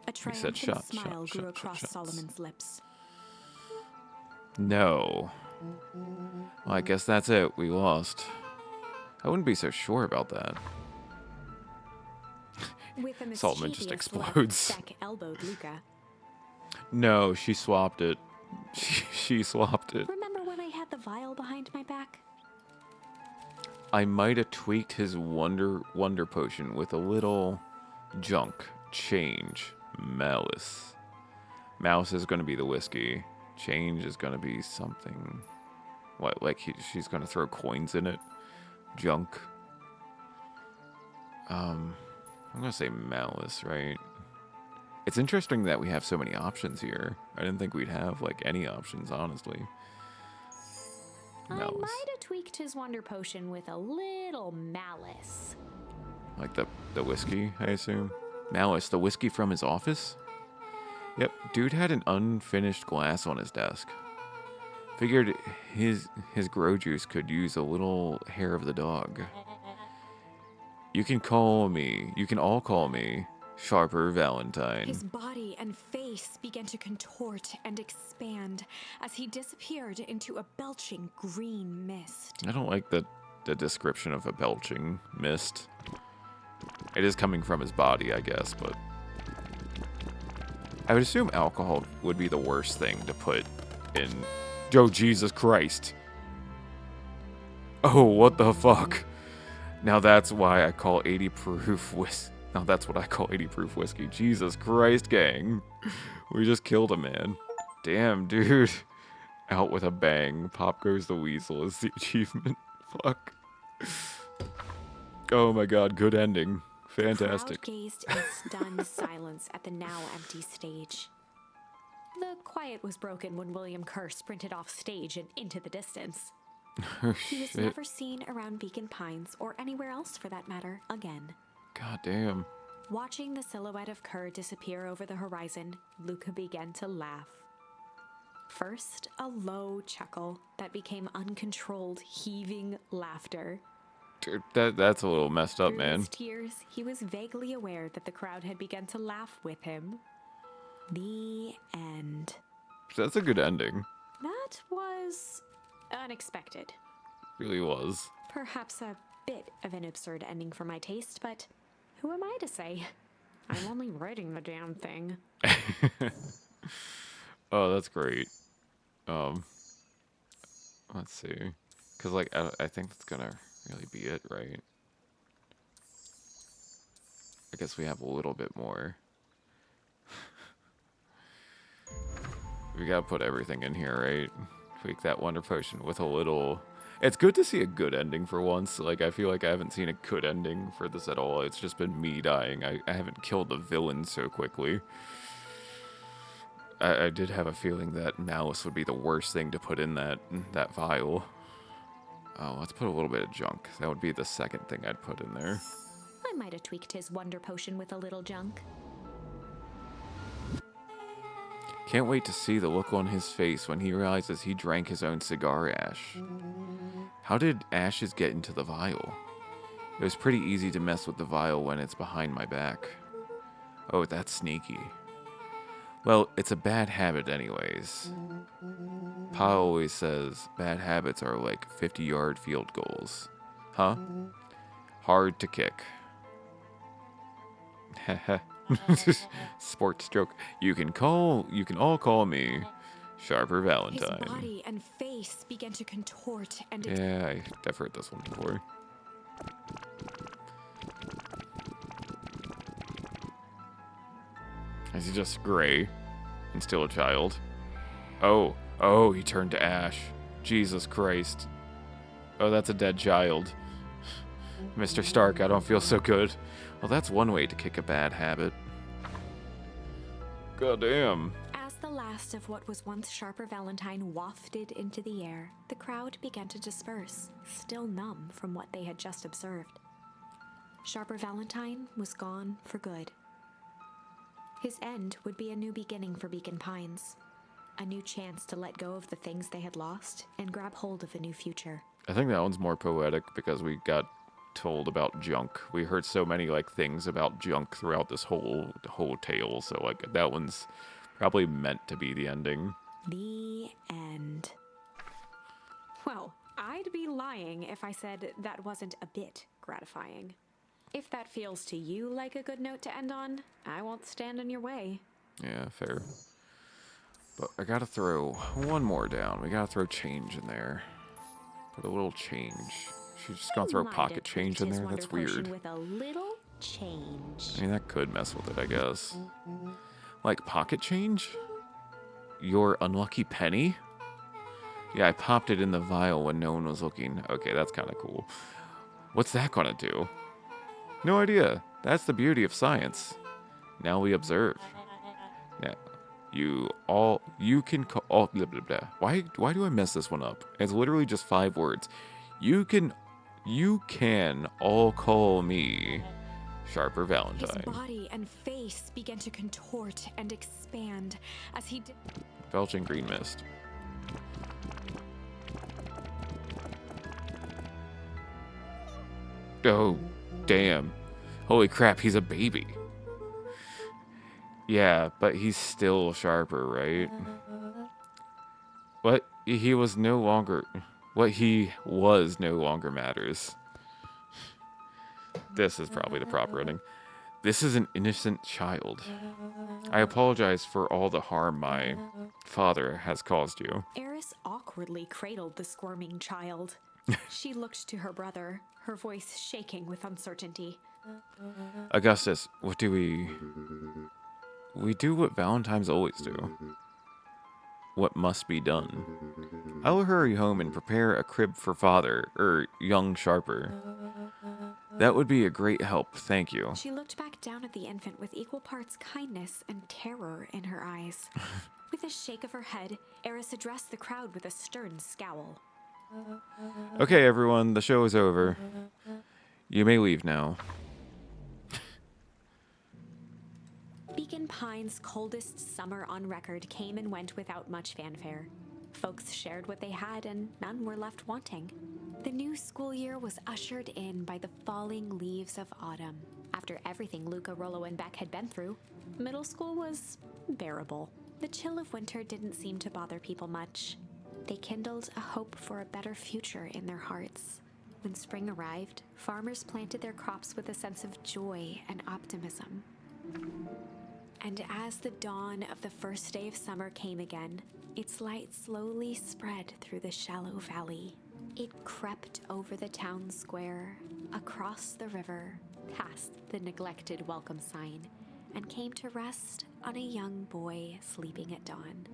A He said triumphant shot, smile shot, grew shot, across shots. Solomon's lips. No. Well, I guess that's it. We lost. I wouldn't be so sure about that. With a Solomon just mischievous look, explodes. Beck elbowed Luca. No, she swapped it. She swapped it. Remember when I had the vial behind my back? I might have tweaked his wonder potion with a little junk change. Malice. Mouse is going to be the whiskey. Change is going to be something. What, like she's going to throw coins in it? Junk. I'm going to say malice, right? It's interesting that we have so many options here. I didn't think we'd have, like, any options, honestly. Malice. I might have tweaked his wonder potion with a little malice. Like the whiskey, I assume? Malice, the whiskey from his office? Yep, dude had an unfinished glass on his desk. Figured his grow juice could use a little hair of the dog. You can all call me Sharper Valentine. His body and face began to contort and expand as he disappeared into a belching green mist. I don't like the description of a belching mist. It is coming from his body, I guess, but I would assume alcohol would be the worst thing to put in. Oh, Jesus Christ. Oh, what the fuck? Now that's why I call 80 proof whiskey. Now that's what I call 80 proof whiskey. Jesus Christ, gang. We just killed a man. Damn, dude. Out with a bang. Pop goes the weasel is the achievement. Fuck. Oh my god, good ending. Fantastic. The crowd gazed in stunned silence at the now empty stage. The quiet was broken when William Kerr sprinted off stage and into the distance. Oh, He was shit. never seen around Beacon Pines, or anywhere else for that matter, again. God damn. Watching the silhouette of Kerr disappear over the horizon, Luca began to laugh. First, a low chuckle that became uncontrolled, heaving laughter. Dude, that's a little messed up, Through man. his tears, he was vaguely aware that the crowd had begun to laugh with him. The end. That's a good ending. That was unexpected. Really was. Perhaps a bit of an absurd ending for my taste, but who am I to say? I'm only writing the damn thing. Oh, that's great. Let's see. Because, like, I think that's gonna really be it, right? I guess we have a little bit more. We gotta put everything in here, right? Tweak that Wonder Potion with a little... It's good to see a good ending for once. Like, I feel like I haven't seen a good ending for this at all. It's just been me dying. I haven't killed the villain so quickly. I did have a feeling that malice would be the worst thing to put in that vial. Oh, let's put a little bit of junk. That would be the second thing I'd put in there. I might have tweaked his Wonder Potion with a little junk. Can't wait to see the look on his face when he realizes he drank his own cigar ash. How did ashes get into the vial? It was pretty easy to mess with the vial when it's behind my back. Oh, that's sneaky. Well, it's a bad habit anyways. Pa always says bad habits are like 50-yard field goals. Huh? Hard to kick. Sports joke. You can all call me Sharper His Valentine. body and face began to contort and Yeah, I've heard this one before. Is he just gray and still a child? Oh, he turned to ash. Jesus Christ. Oh, that's a dead child. Mr. Stark, I don't feel so good. Well, that's one way to kick a bad habit. God damn. As the last of what was once Sharper Valentine wafted into the air, the crowd began to disperse, still numb from what they had just observed. Sharper Valentine was gone for good. His end would be a new beginning for Beacon Pines, a new chance to let go of the things they had lost and grab hold of a new future. I think that one's more poetic because we got told about junk. We heard so many like things about junk throughout this whole tale, so like that one's probably meant to be the ending. The end. Well, I'd be lying if I said that wasn't a bit gratifying. If that feels to you like a good note to end on, I won't stand in your way. Yeah, fair. But I gotta throw one more down. We gotta throw change in there. Put a little change. She's just gonna throw Might pocket have change tweaked in his there? Wonder That's Potion weird. with a little change. I mean, that could mess with it, I guess. Like, pocket change? Your unlucky penny? Yeah, I popped it in the vial when no one was looking. Okay, that's kind of cool. What's that gonna do? No idea. That's the beauty of science. Now we observe. Now, you can call, oh, blah, blah, blah. Why do I mess this one up? It's literally just 5 words. You can all call me Sharper His Valentine. body and face began to contort and expand as he did. Belching green mist. Oh, damn. Holy crap, he's a baby. Yeah, but he's still sharper, right? What he was no longer. What he was no longer matters. This is probably the proper ending. This is an innocent child. I apologize for all the harm my father has caused you. Eris awkwardly cradled the squirming child. She looked to her brother, her voice shaking with uncertainty. Augustus, what do we... We do what Valentines always do. What must be done. I will hurry home and prepare a crib for father, young Sharper. That would be a great help, thank you. She looked back down at the infant with equal parts kindness and terror in her eyes. With a shake of her head, Eris addressed the crowd with a stern scowl. Okay, everyone, the show is over. You may leave now. Beacon Pines' coldest summer on record came and went without much fanfare. Folks shared what they had, and none were left wanting. The new school year was ushered in by the falling leaves of autumn. After everything Luca, Rollo, and Beck had been through, middle school was bearable. The chill of winter didn't seem to bother people much. They kindled a hope for a better future in their hearts. When spring arrived, farmers planted their crops with a sense of joy and optimism. And as the dawn of the first day of summer came again, its light slowly spread through the shallow valley. It crept over the town square, across the river, past the neglected welcome sign, and came to rest on a young boy sleeping at dawn.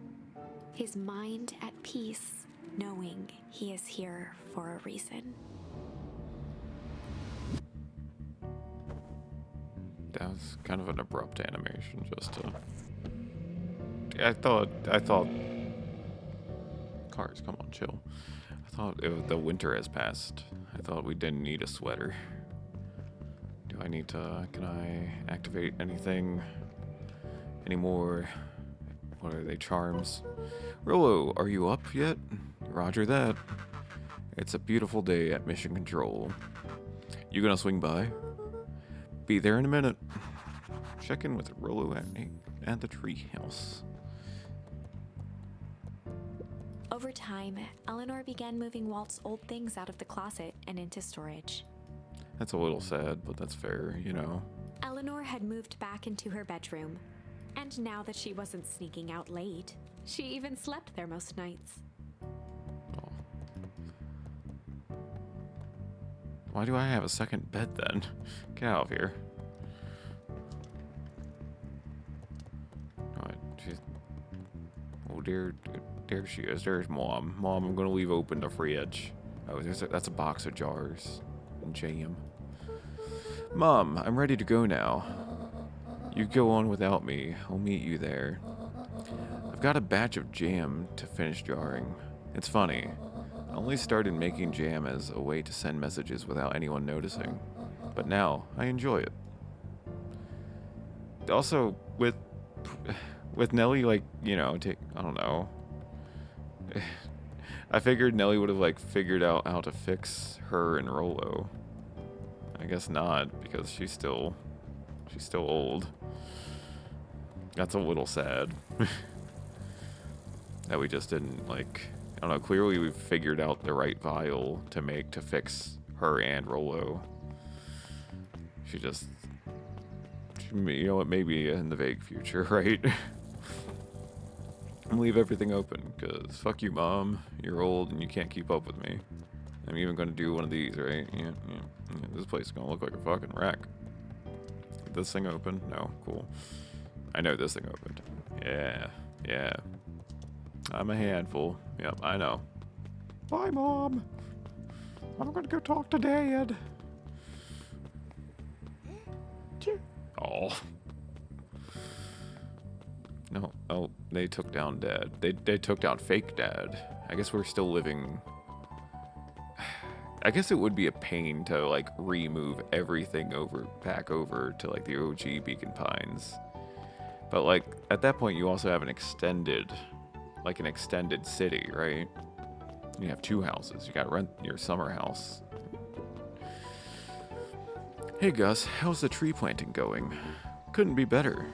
His mind at peace, knowing he is here for a reason. That was kind of an abrupt animation, just to... I thought... Cars, come on, chill. I thought the winter has passed. I thought we didn't need a sweater. Do I need to... Can I activate anything? Any more... What are they, charms? Rollo, are you up yet? Roger that. It's a beautiful day at Mission Control. You gonna swing by? Be there in a minute. Check in with Rollo at the treehouse. Over time, Eleanor began moving Walt's old things out of the closet and into storage. That's a little sad, but that's fair, you know. Eleanor had moved back into her bedroom, and now that she wasn't sneaking out late, she even slept there most nights. Oh. Why do I have a second bed then? Get out of here. Alright, she's... Oh, there she is. There's Mom. Mom, I'm gonna leave open the fridge. Oh, that's a box of jars and jam. Mom, I'm ready to go now. You go on without me. I'll meet you there. I've got a batch of jam to finish jarring. It's funny. I only started making jam as a way to send messages without anyone noticing. But now, I enjoy it. Also, with Nellie, like, you know, I don't know. I figured Nellie would have, like, figured out how to fix her and Rollo. I guess not, because she's still old. That's a little sad. That we just didn't, like, I don't know, clearly we've figured out the right vial to make to fix her and Rollo. You know what, maybe in the vague future, right? And leave everything open, because fuck you, Mom. You're old and you can't keep up with me. I'm even going to do one of these, right? Yeah. This place is going to look like a fucking wreck. This thing open? No, cool. I know this thing opened. Yeah. I'm a handful. Yep, I know. Bye, Mom. I'm going to go talk to Dad. Oh. No. Oh, they took down Dad. They took down fake Dad. I guess we're still living... I guess it would be a pain to, like, remove everything back over to, like, the OG Beacon Pines. But, like, at that point, you also have an extended city, right? You have 2 houses. You gotta rent your summer house. Hey, Gus, how's the tree planting going? Couldn't be better.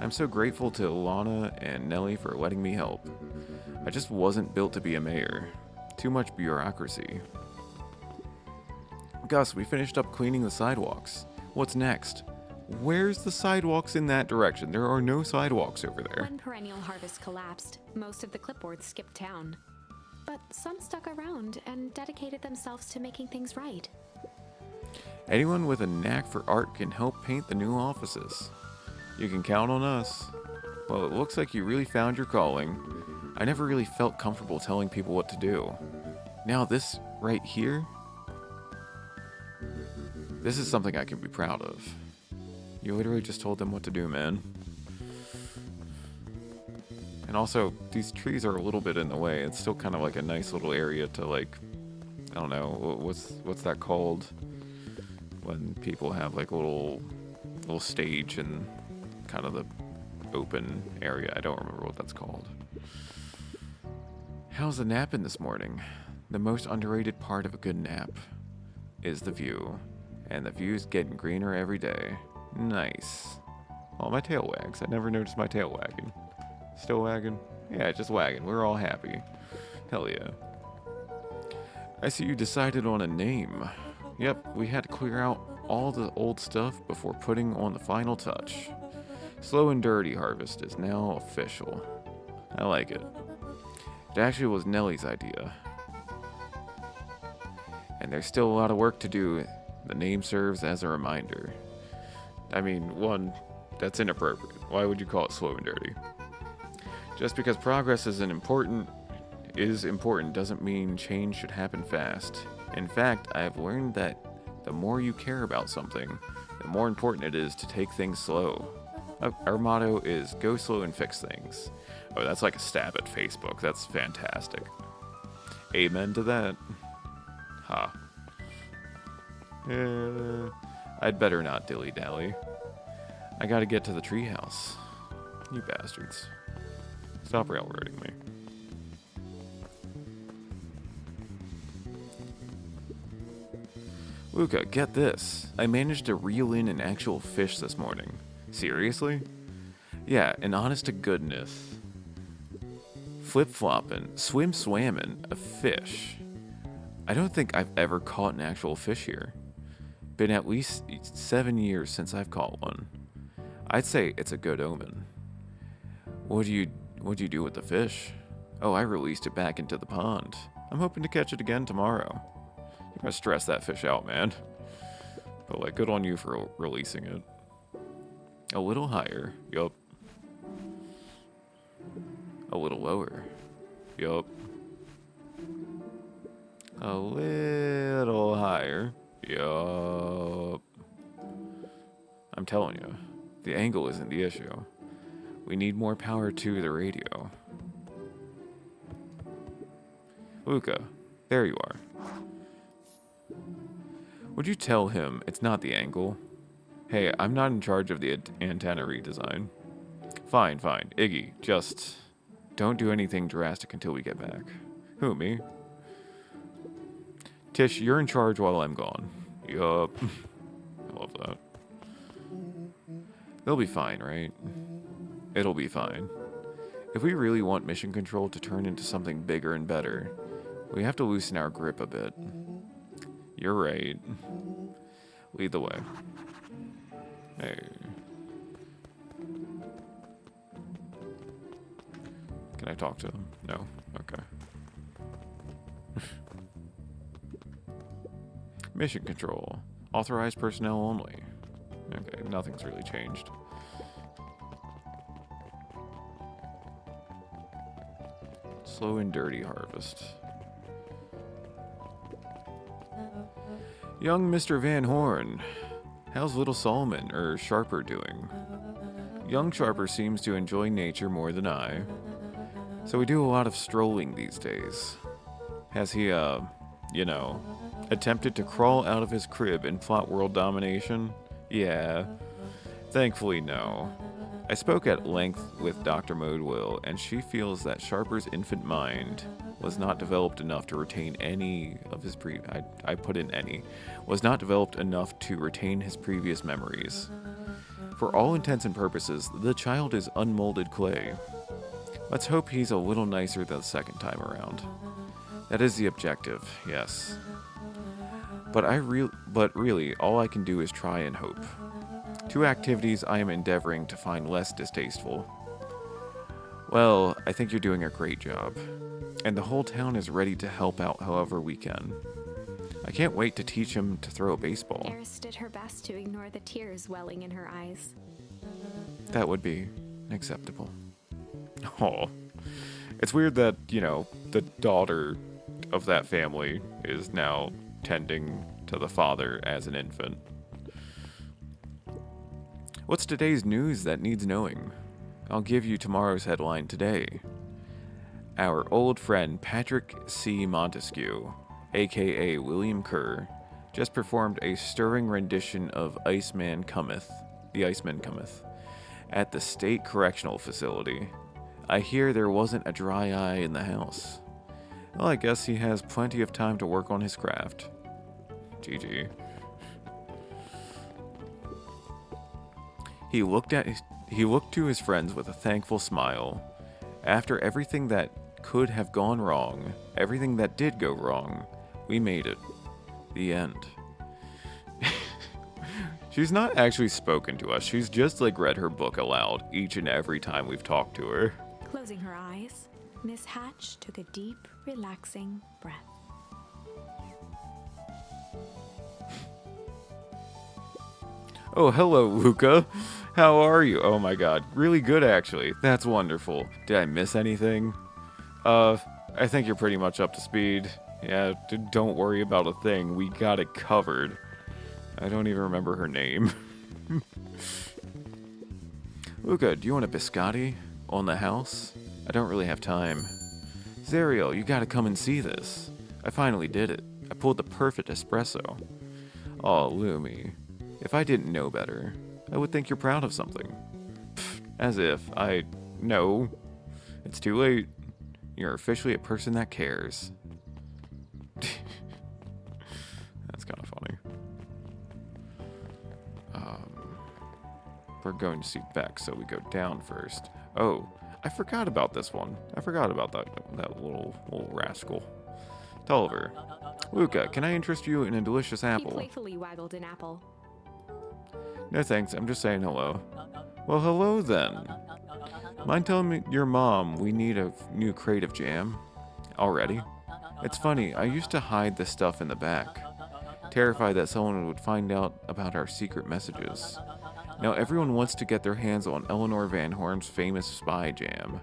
I'm so grateful to Alana and Nellie for letting me help. I just wasn't built to be a mayor. Too much bureaucracy. Gus, we finished up cleaning the sidewalks. What's next? Where's the sidewalks in that direction? There are no sidewalks over there. When perennial harvest collapsed, most of the clipboards skipped town. But some stuck around and dedicated themselves to making things right. Anyone with a knack for art can help paint the new offices. You can count on us. Well, it looks like you really found your calling. I never really felt comfortable telling people what to do. Now this right here, this is something I can be proud of. You literally just told them what to do, man. And also, these trees are a little bit in the way. It's still kind of like a nice little area to like, I don't know, what's that called? When people have like a little stage in kind of the open area. I don't remember what that's called. How's the napping this morning? The most underrated part of a good nap is the view. And the view's getting greener every day. Nice. Oh, my tail wags. I never noticed my tail wagging. Still wagging? Yeah, just wagging. We're all happy. Hell yeah. I see you decided on a name. Yep, we had to clear out all the old stuff before putting on the final touch. Slow and Dirty Harvest is now official. I like it. It actually was Nellie's idea. And there's still a lot of work to do. The name serves as a reminder. I mean, one, that's inappropriate. Why would you call it Slow and Dirty? Just because progress is important doesn't mean change should happen fast. In fact, I have learned that the more you care about something, the more important it is to take things slow. Our motto is go slow and fix things. Oh, that's like a stab at Facebook. That's fantastic. Amen to that. Ha. I'd better not dilly-dally. I gotta get to the treehouse. You bastards. Stop railroading me. Luca, get this. I managed to reel in an actual fish this morning. Seriously? Yeah, an honest to goodness. Flip-flopping, swim-swamming, a fish. I don't think I've ever caught an actual fish here. Been at least 7 years since I've caught one. I'd say it's a good omen. What'd you do with the fish? Oh, I released it back into the pond. I'm hoping to catch it again tomorrow. You're gonna stress that fish out, man. But like, good on you for releasing it. A little higher. Yup. A little lower. Yup. A little higher. Yup. I'm telling you, the angle isn't the issue. We need more power to the radio. Luca, there you are. Would you tell him it's not the angle? Hey, I'm not in charge of the antenna redesign. Fine. Iggy, just don't do anything drastic until we get back. Who, me? Tish, you're in charge while I'm gone. Yup. I love that. They'll be fine, right? It'll be fine. If we really want mission control to turn into something bigger and better, we have to loosen our grip a bit. You're right. Lead the way. Hey. Can I talk to them? No? Okay. Mission control. Authorized personnel only. Okay, nothing's really changed. Slow and Dirty Harvest. Young Mr. Van Horn. How's little Solomon, or Sharper, doing? Young Sharper seems to enjoy nature more than I. So we do a lot of strolling these days. Has he, attempted to crawl out of his crib and plot world domination? Yeah. Thankfully, no. I spoke at length with Dr. Modewell, and she feels that Sharper's infant mind was not developed enough to retain any of his was not developed enough to retain his previous memories. For all intents and purposes, the child is unmolded clay. Let's hope he's a little nicer the second time around. That is the objective, yes. But really, all I can do is try and hope. Two activities I am endeavoring to find less distasteful. Well, I think you're doing a great job. And the whole town is ready to help out however we can. I can't wait to teach him to throw a baseball. Eris did her best to ignore the tears welling in her eyes. That would be acceptable. Oh. It's weird that, the daughter of that family is now tending to the father as an infant. What's today's news that needs knowing? I'll give you tomorrow's headline today. Our old friend Patrick C. Montesquieu, aka William Kerr, just performed a stirring rendition of The Iceman Cometh, at the State Correctional Facility. I hear there wasn't a dry eye in the house. Well, I guess he has plenty of time to work on his craft. GG. He looked to his friends with a thankful smile. After everything that could have gone wrong, everything that did go wrong, we made it. The end. She's not actually spoken to us. She's just read her book aloud each and every time we've talked to her. Closing her eyes, Miss Hatch took a deep, relaxing breath. Oh, hello, Luca. How are you? Oh my god. Really good, actually. That's wonderful. Did I miss anything? I think you're pretty much up to speed. Yeah, don't worry about a thing. We got it covered. I don't even remember her name. Luca, do you want a biscotti on the house? I don't really have time. Zariel, you gotta come and see this. I finally did it. I pulled the perfect espresso. Oh, Lumi. If I didn't know better, I would think you're proud of something. Pfft, as if I... No. It's too late. You're officially a person that cares. That's kind of funny. We're going to see Beck, so we go down first. Oh, I forgot about this one. I forgot about that little rascal. Tulliver. Luca, can I interest you in a delicious apple? He playfully waggled an apple. No thanks, I'm just saying hello. Well, hello then. Mind telling me your mom we need a new crate of jam? Already? It's funny, I used to hide this stuff in the back, terrified that someone would find out about our secret messages. Now everyone wants to get their hands on Eleanor Van Horn's famous spy jam.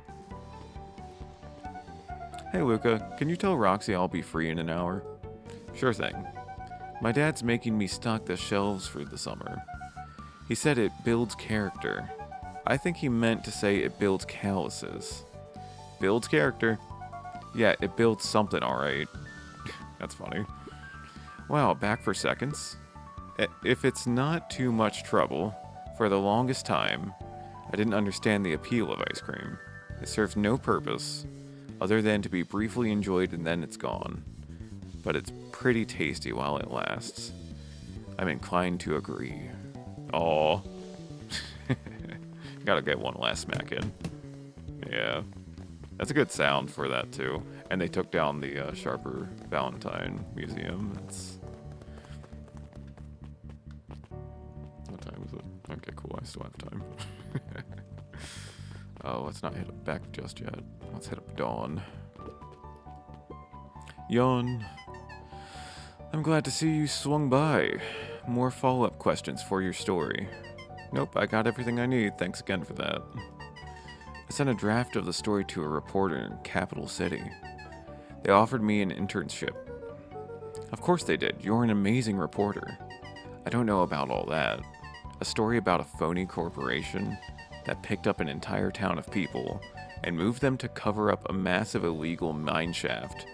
Hey Luca, can you tell Roxy I'll be free in an hour? Sure thing. My dad's making me stock the shelves for the summer. He said it builds character. I think he meant to say it builds calluses. Builds character. Yeah, it builds something, alright. That's funny. Wow, back for seconds? If it's not too much trouble, for the longest time, I didn't understand the appeal of ice cream. It serves no purpose, other than to be briefly enjoyed and then it's gone. But it's pretty tasty while it lasts. I'm inclined to agree. Aw. Gotta get one last smack in. Yeah. That's a good sound for that, too. And they took down the Sharper Valentine Museum. That's... What time is it? Okay, cool. I still have time. Oh, let's not hit up Beck just yet. Let's hit up Dawn. Yawn. I'm glad to see you swung by. More follow-up questions for your story. Nope, I got everything I need. Thanks again for that. I sent a draft of the story to a reporter in Capital City. They offered me an internship. Of course they did. You're an amazing reporter. I don't know about all that. A story about a phony corporation that picked up an entire town of people and moved them to cover up a massive illegal mine shaft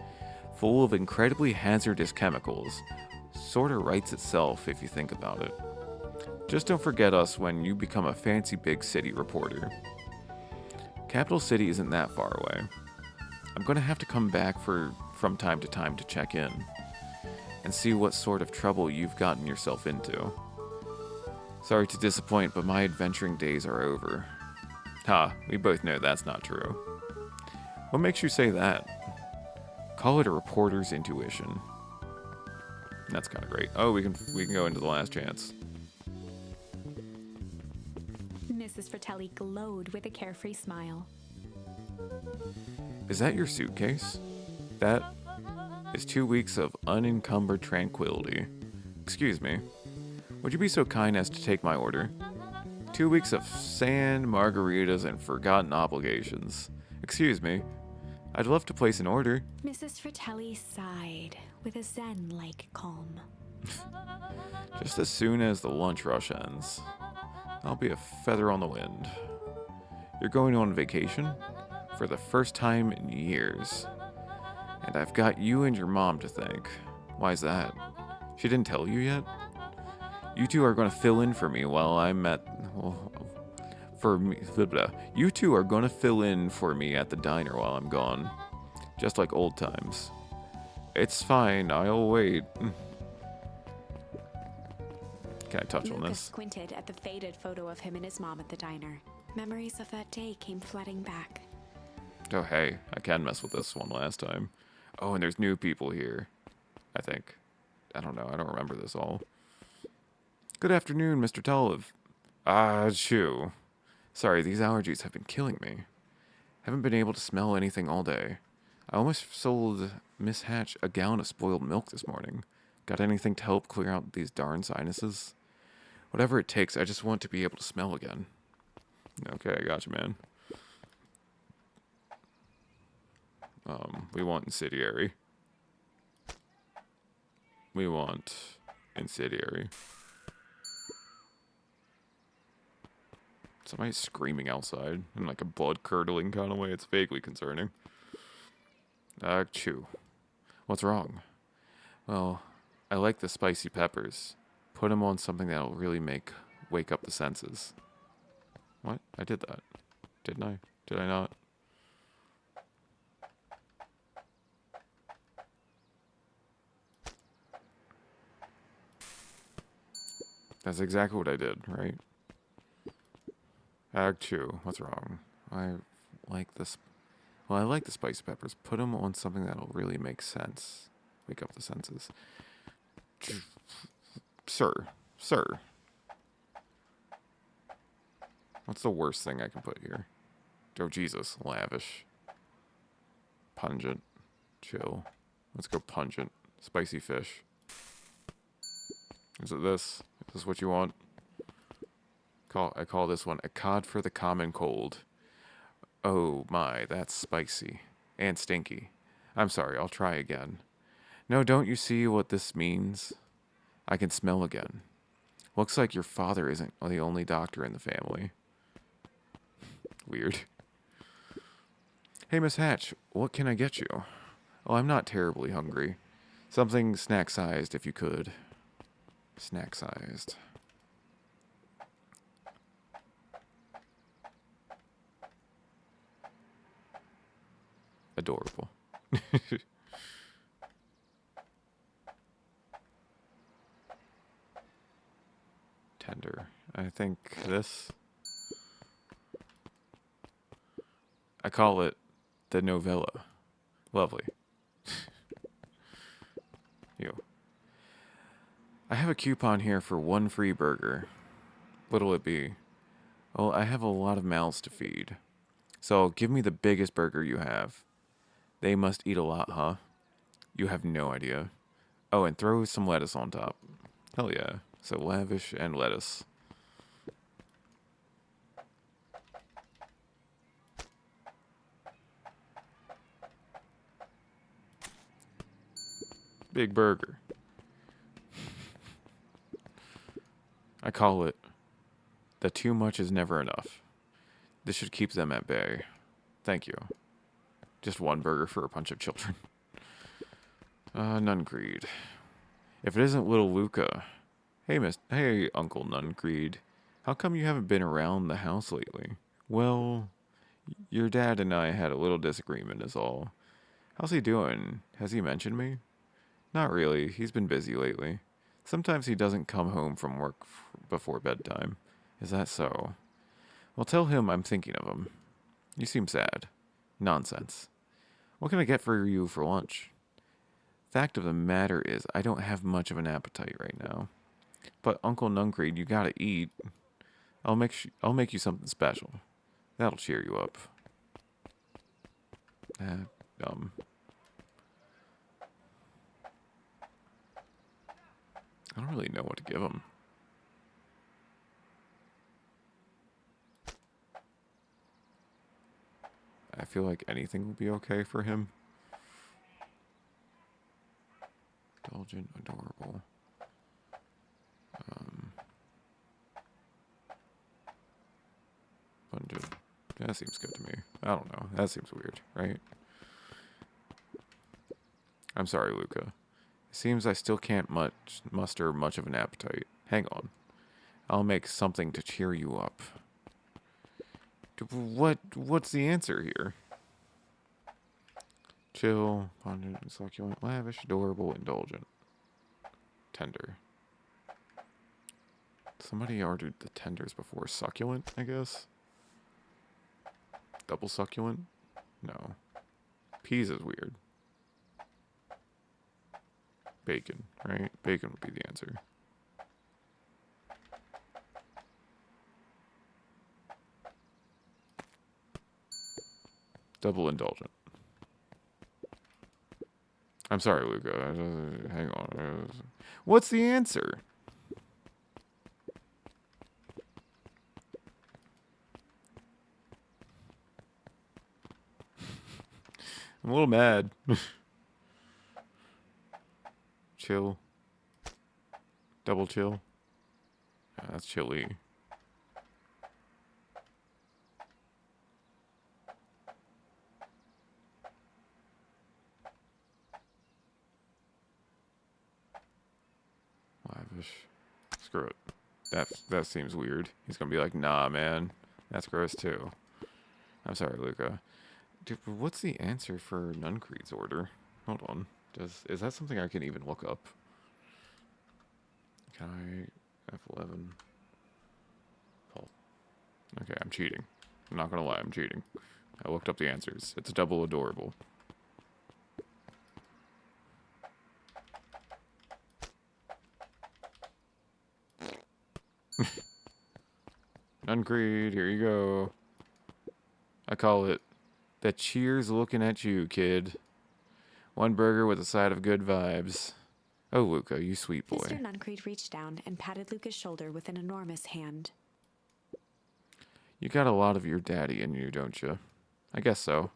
full of incredibly hazardous chemicals. Sorta writes itself if you think about it. Just don't forget us when you become a fancy big city reporter. Capital City isn't that far away. I'm gonna have to come back from time to time to check in and see what sort of trouble you've gotten yourself into. Sorry to disappoint, but my adventuring days are over. Ha, we both know that's not true. What makes you say that? Call it a reporter's intuition. That's kind of great. Oh, we can go into the last chance. Mrs. Fratelli glowed with a carefree smile. Is that your suitcase? That is 2 weeks of unencumbered tranquility. Excuse me. Would you be so kind as to take my order? 2 weeks of sand, margaritas, and forgotten obligations. Excuse me. I'd love to place an order. Mrs. Fratelli sighed with a zen-like calm. Just as soon as the lunch rush ends, I'll be a feather on the wind. You're going on vacation? For the first time in years. And I've got you and your mom to thank. Why's that? She didn't tell you yet? You two are going to fill in for me while I'm at... You two are going to fill in for me at the diner while I'm gone. Just like old times. It's fine, I'll wait. Can I touch on Lucas this? squinted at the faded photo of him and his mom at the diner. Memories of that day came flooding back. Oh, hey, I can mess with this one last time. Oh, and there's new people here. I think. I don't know, I don't remember this all. Good afternoon, Mr. Tollive. Shoo. Sorry, these allergies have been killing me. Haven't been able to smell anything all day. I almost sold Miss Hatch a gallon of spoiled milk this morning. Got anything to help clear out these darn sinuses? Whatever it takes, I just want to be able to smell again. Okay, I got you, man. We want incendiary. We want incendiary. Somebody's screaming outside in like a blood-curdling kind of way. It's vaguely concerning. Chew. What's wrong? Well, I like the spicy peppers. Put them on something that'll really wake up the senses. What? I did that. Didn't I? Did I not? That's exactly what I did, right? Chew. What's wrong? I like this. Well, I like the spicy peppers. Put them on something that'll really make sense. Wake up the senses. Sir. What's the worst thing I can put here? Oh, Jesus. Lavish. Pungent. Chill. Let's go pungent. Spicy fish. Is it this? Is this what you want? I call this one a cod for the common cold. Oh my, that's spicy. And stinky. I'm sorry, I'll try again. No, don't you see what this means? I can smell again. Looks like your father isn't the only doctor in the family. Weird. Hey, Miss Hatch, what can I get you? Oh, I'm not terribly hungry. Something snack-sized, if you could. Snack-sized. Adorable. Tender. I think this. I call it the novella. Lovely. You. I have a coupon here for 1 free burger. What'll it be? Well, I have a lot of mouths to feed. So give me the biggest burger you have. They must eat a lot, huh? You have no idea. Oh, and throw some lettuce on top. Hell yeah. So lavish and lettuce. Big burger. I call it the too much is never enough. This should keep them at bay. Thank you. Just 1 burger for a bunch of children. Nungreed. If it isn't little Luca. Hey, Uncle Nungreed. How come you haven't been around the house lately? Well, your dad and I had a little disagreement is all. How's he doing? Has he mentioned me? Not really. He's been busy lately. Sometimes he doesn't come home from work before bedtime. Is that so? Well, tell him I'm thinking of him. You seem sad. Nonsense. What can I get for you for lunch? Fact of the matter is, I don't have much of an appetite right now. But Uncle Nuncreed, you gotta eat. I'll make you something special. That'll cheer you up. Uh, um, I don't really know what to give him. I feel like anything will be okay for him. Indulgent, adorable. Pungent. That seems good to me. I don't know. That seems weird, right? I'm sorry, Luca. It seems I still can't muster much of an appetite. Hang on. I'll make something to cheer you up. What's the answer here? Chill, pungent, succulent, lavish, adorable, indulgent. Tender. Somebody ordered the tenders before. Succulent, I guess? Double succulent? No. Peas is weird. Bacon, right? Bacon would be the answer. Double indulgent. I'm sorry, Luca. Hang on. What's the answer? I'm a little mad. Chill. Double chill. Yeah, that's chilly. Lavish. Screw it. That seems weird. He's gonna be like, nah, man. That's gross too. I'm sorry, Luca. Dude, what's the answer for Nuncreed's order? Hold on. Is that something I can even look up? Can I F11? Paul. Okay, I'm cheating. I'm not gonna lie, I'm cheating. I looked up the answers. It's double adorable. Nuncreed, here you go. I call it the cheers looking at you, kid. One burger with a side of good vibes. Oh, Luca, you sweet boy. Mr. Nuncreed reached down and patted Luca's shoulder with an enormous hand. You got a lot of your daddy in you, don't you? I guess so.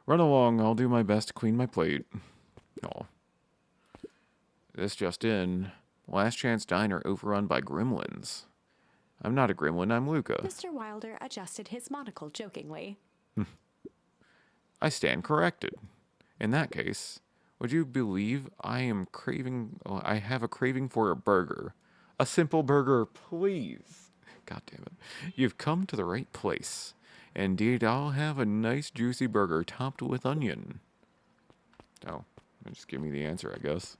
Run along, I'll do my best to clean my plate. Oh. This just in. Last chance diner overrun by gremlins. I'm not a gremlin, I'm Luca. Mr. Wilder adjusted his monocle jokingly. I stand corrected. In that case, would you believe I have a craving for a burger? A simple burger, please. God damn it. You've come to the right place. Indeed, I'll have a nice juicy burger topped with onion. Oh, just give me the answer, I guess.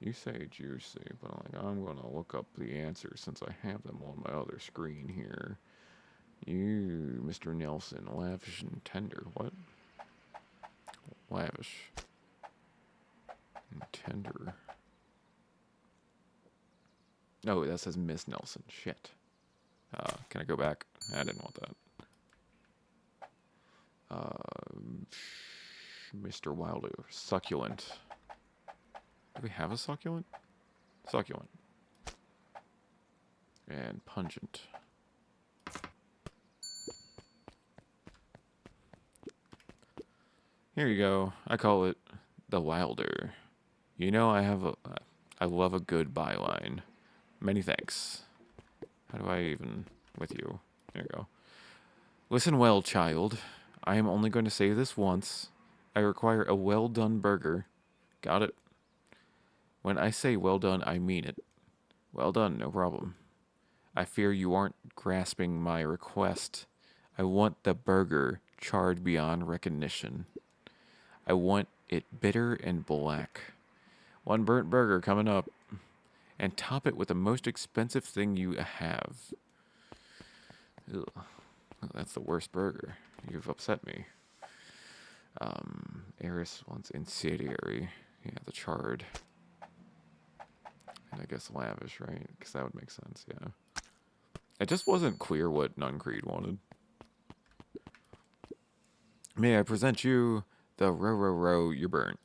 You say juicy, but I'm gonna look up the answer since I have them on my other screen here. You, Mr. Nelson, lavish and tender. What? Lavish. And tender. No, that says Miss Nelson. Shit. Can I go back? I didn't want that. Mr. Wilder. Succulent. Do we have a succulent? Succulent. And pungent. Here you go. I call it the Wilder. You know I love a good byline. Many thanks. How do I even with you? There you go. Listen well, child. I am only going to say this once. I require a well done burger. Got it? When I say well done, I mean it. Well done, no problem. I fear you aren't grasping my request. I want the burger charred beyond recognition. I want it bitter and black, One burnt burger coming up. And top it with the most expensive thing you have. Ugh. Oh, that's the worst burger. You've upset me. Eris wants incendiary. Yeah, the charred. And I guess lavish, right? Because that would make sense, yeah. It just wasn't clear what Nuncreed wanted. May I present you the row, you're burnt.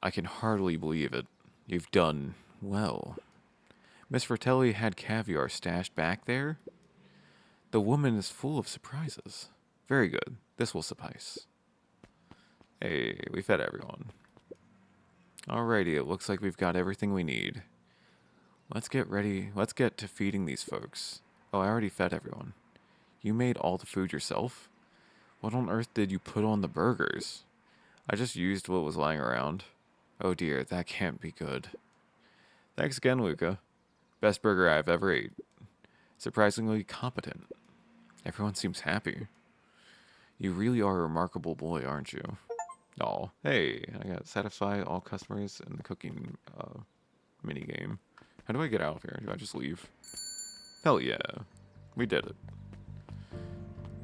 I can hardly believe it. You've done well. Miss Fratelli had caviar stashed back there? The woman is full of surprises. Very good. This will suffice. Hey, we fed everyone. Alrighty, it looks like we've got everything we need. Let's get ready. Let's get to feeding these folks. Oh, I already fed everyone. You made all the food yourself? What on earth did you put on the burgers? I just used what was lying around. Oh dear, that can't be good. Thanks again, Luca. Best burger I've ever ate. Surprisingly competent. Everyone seems happy. You really are a remarkable boy, aren't you? Oh, hey, I got satisfy all customers in the cooking minigame. How do I get out of here? Do I just leave? Hell yeah. We did it.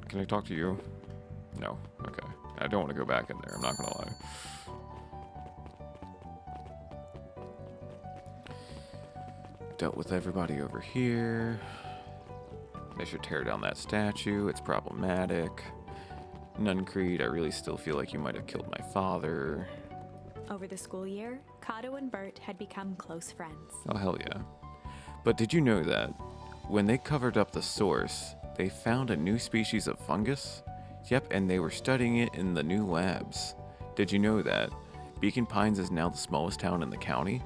Can I talk to you? No. Okay. I don't want to go back in there. I'm not going to lie. Dealt with everybody over here. They should tear down that statue. It's problematic. Nuncreed, I really still feel like you might have killed my father. Over the school year, Kato and Bert had become close friends. Oh, hell yeah. But did you know that when they covered up the source, they found a new species of fungus? Yep, and they were studying it in the new labs. Did you know that Beacon Pines is now the smallest town in the county?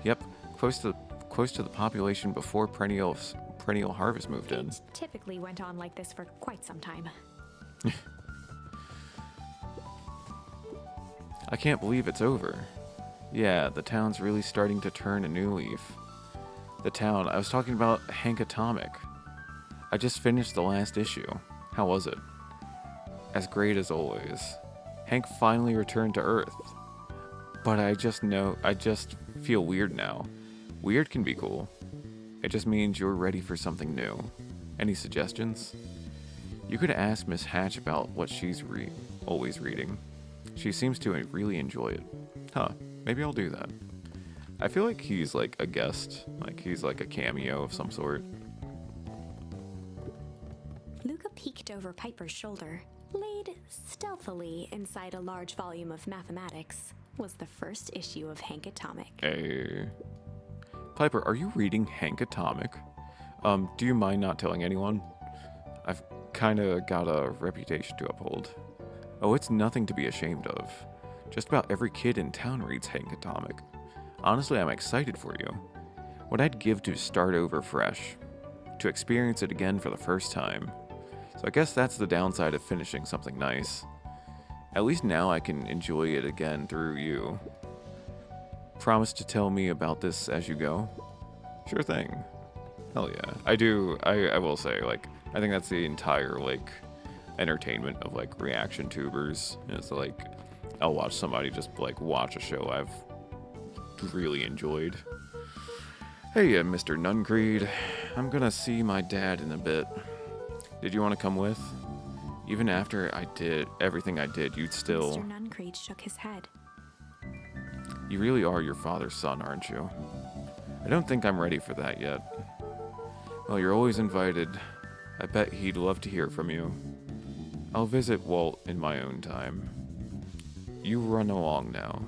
Yep, close to the population before perennial harvest moved in. It typically went on like this for quite some time. I can't believe it's over. Yeah, the town's really starting to turn a new leaf. The town, I was talking about Hank Atomic. I just finished the last issue. How was it? As great as always. Hank finally returned to Earth. But I just feel weird now. Weird can be cool. It just means you're ready for something new. Any suggestions? You could ask Miss Hatch about what she's always reading. She seems to really enjoy it. Huh, maybe I'll do that. I feel like he's like a guest, like he's like a cameo of some sort. Luca peeked over Piper's shoulder. Laid stealthily inside a large volume of mathematics was the first issue of Hank Atomic. Hey. Piper, are you reading Hank Atomic? Do you mind not telling anyone? I've kinda got a reputation to uphold. Oh, it's nothing to be ashamed of. Just about every kid in town reads Hank Atomic. Honestly, I'm excited for you. What I'd give to start over fresh. To experience it again for the first time. So I guess that's the downside of finishing something nice. At least now I can enjoy it again through you. Promise to tell me about this as you go? Sure thing. Hell yeah. I will say, like, I think that's the entire, like, entertainment of, like, reaction tubers. It's like, I'll watch somebody just, like, watch a show I've really enjoyed. Hey, Mr. Nuncreed. I'm gonna see my dad in a bit. Did you want to come with? Even after I did everything I did, you'd still... Mr. Nuncreed shook his head. You really are your father's son, aren't you? I don't think I'm ready for that yet. Well, you're always invited. I bet he'd love to hear from you. I'll visit Walt in my own time. You run along now.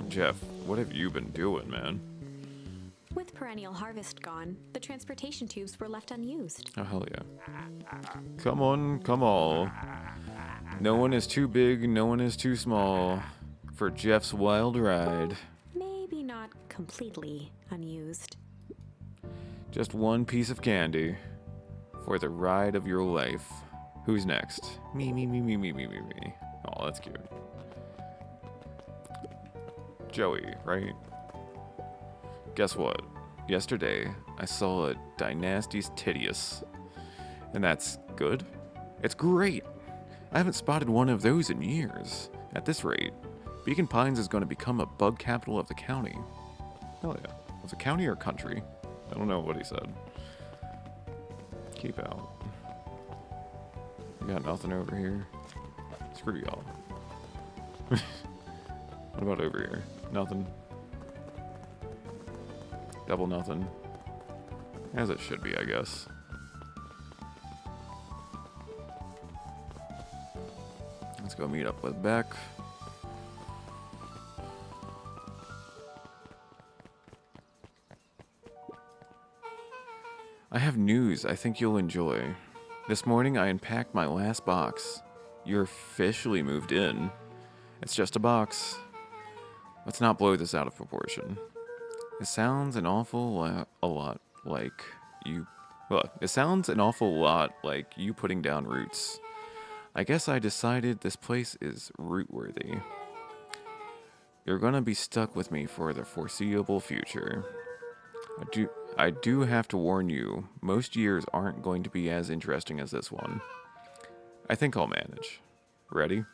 Jeff, what have you been doing, man? With perennial harvest gone, the transportation tubes were left unused. Oh, hell yeah. Come on, come on. No one is too big, no one is too small for Jeff's wild ride. Maybe not completely unused. Just one piece of candy for the ride of your life. Who's next? Me. Oh, that's cute. Joey, right? Guess what? Yesterday, I saw a Dynasty's Titius. And that's good? It's great! I haven't spotted one of those in years. At this rate, Beacon Pines is going to become a bug capital of the county. Hell yeah. Was it county or country? I don't know what he said. Keep out. We got nothing over here. Screw y'all. What about over here? Nothing. Double nothing. As it should be, I guess. Let's go meet up with Beck. I have news I think you'll enjoy. This morning I unpacked my last box. You're officially moved in. It's just a box. Let's not blow this out of proportion. It sounds an awful lot like you. Well, it sounds an awful lot like you putting down roots. I guess I decided this place is root-worthy. You're gonna be stuck with me for the foreseeable future. I do have to warn you, most years aren't going to be as interesting as this one. I think I'll manage. Ready?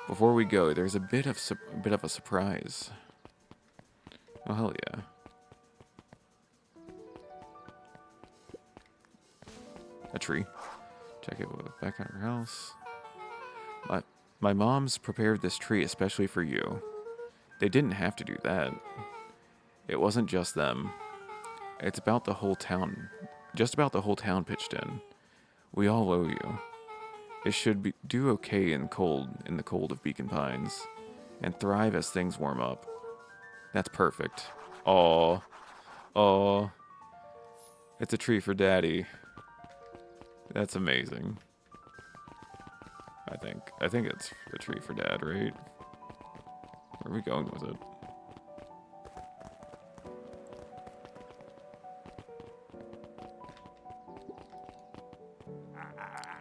Before we go, there's a bit of a surprise. Oh, hell yeah. A tree. Check it back at her house. My mom's prepared this tree especially for you. They didn't have to do that. It wasn't just them. It's about the whole town. Just about the whole town pitched in. We all owe you. It should do okay in the cold of Beacon Pines, and thrive as things warm up. That's perfect. Aw. Aw. It's a tree for Daddy. That's amazing. I think it's a tree for Dad, right? Where are we going with it?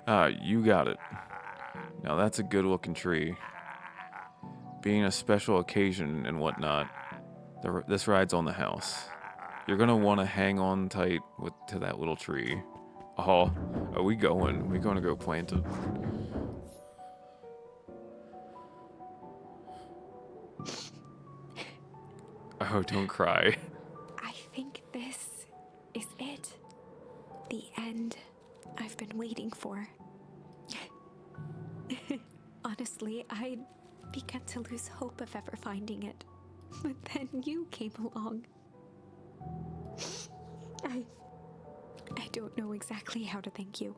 Ah, you got it. Now that's a good looking tree. Being a special occasion and whatnot, this ride's on the house. You're gonna want to hang on tight to that little tree. Oh, are we going? We're gonna go plant it. Oh, don't cry. I think this is it. The end I've been waiting for. Honestly, I'd begun to lose hope of ever finding it. But then you came along. I don't know exactly how to thank you.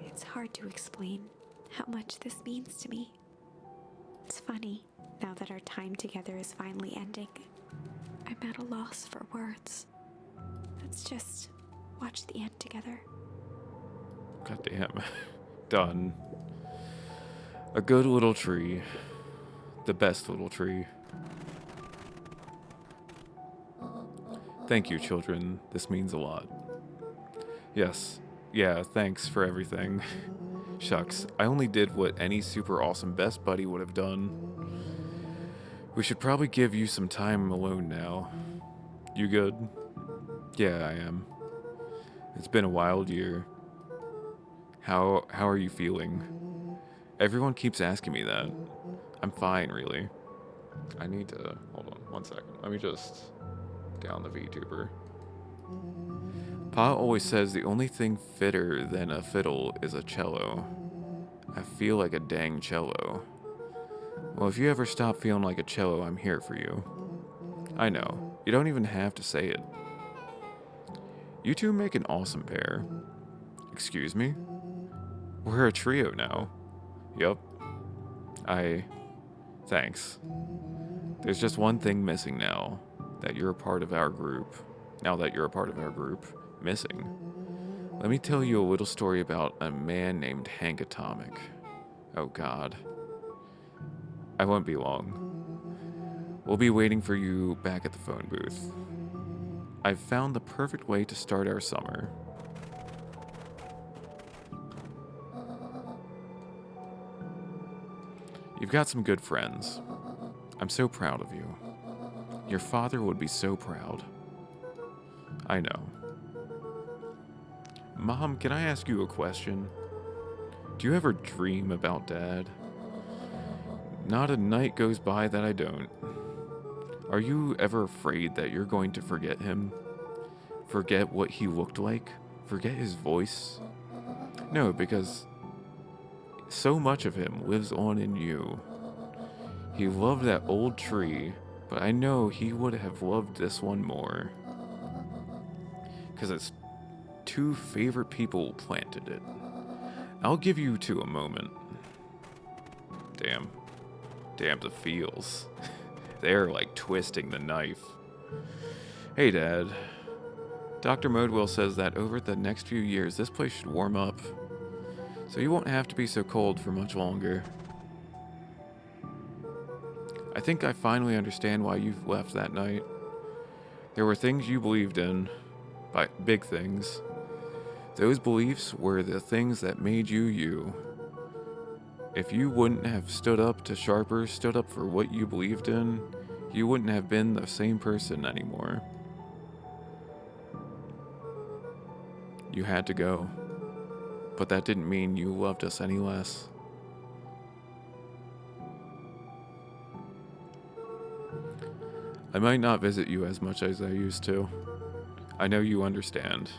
It's hard to explain how much this means to me. It's funny, now that our time together is finally ending, I'm at a loss for words. Let's just watch the end together. God damn. Done. A good little tree. The best little tree. Thank you, children. This means a lot. Yes. Yeah, thanks for everything. Shucks, I only did what any super awesome best buddy would have done. We should probably give you some time alone now. You good? Yeah, I am. It's been a wild year. How are you feeling? Everyone keeps asking me that. I'm fine, really. I need to... Hold on, 1 second. Let me just... down the VTuber. Pa always says the only thing fitter than a fiddle is a cello. I feel like a dang cello. Well, if you ever stop feeling like a cello, I'm here for you. I know. You don't even have to say it. You two make an awesome pair. Excuse me? We're a trio now. Yup. Thanks. There's just one thing missing now. That you're a part of our group. Now that you're a part of our group. Missing. Let me tell you a little story about a man named Hank Atomic. Oh God. I won't be long. We'll be waiting for you back at the phone booth. I've found the perfect way to start our summer. You've got some good friends. I'm so proud of you. Your father would be so proud. I know. Mom, can I ask you a question? Do you ever dream about Dad? Not a night goes by that I don't. Are you ever afraid that you're going to forget him? Forget what he looked like? Forget his voice? No, because so much of him lives on in you. He loved that old tree, but I know he would have loved this one more. Because it's two favorite people planted it. I'll give you two a moment. Damn. Damn the feels. They're like twisting the knife. Hey, Dad. Dr. Modwell says that over the next few years, this place should warm up. So you won't have to be so cold for much longer. I think I finally understand why you left that night. There were things you believed in, big things. Those beliefs were the things that made you you. If you wouldn't have stood up to Sharper, stood up for what you believed in, you wouldn't have been the same person anymore. You had to go. But that didn't mean you loved us any less. I might not visit you as much as I used to. I know you understand.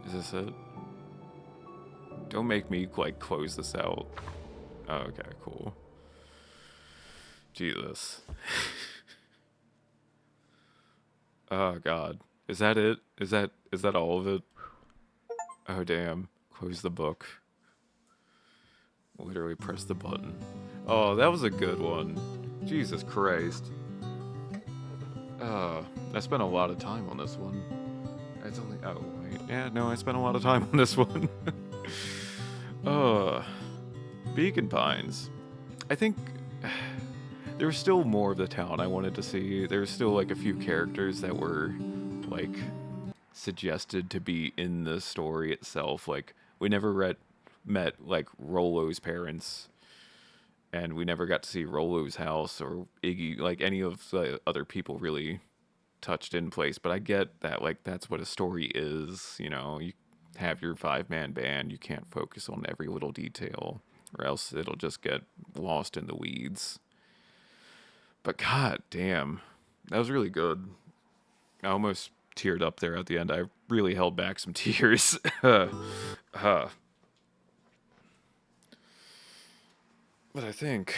Is this it? Don't make me, like, close this out. Oh, okay, cool. Jesus. Oh, God. Is that it? Is that all of it? Oh, damn. Close the book. Literally press the button. Oh, that was a good one. Jesus Christ. I spent a lot of time on this one. It's only... Oh, wait. Yeah, no, I spent a lot of time on this one. Beacon Pines. I think... There was still more of the town I wanted to see. There was still, like, a few characters that were, like, suggested to be in the story itself. Like, we never met, like, Rollo's parents, and we never got to see Rollo's house or Iggy, like, any of the other people really touched in place. But I get that, like, that's what a story is, you know. You have your 5-man band, you can't focus on every little detail, or else it'll just get lost in the weeds. But god damn, that was really good. I almost teared up there at the end. I really held back some tears. But I think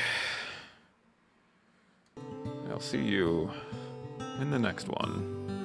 I'll see you in the next one.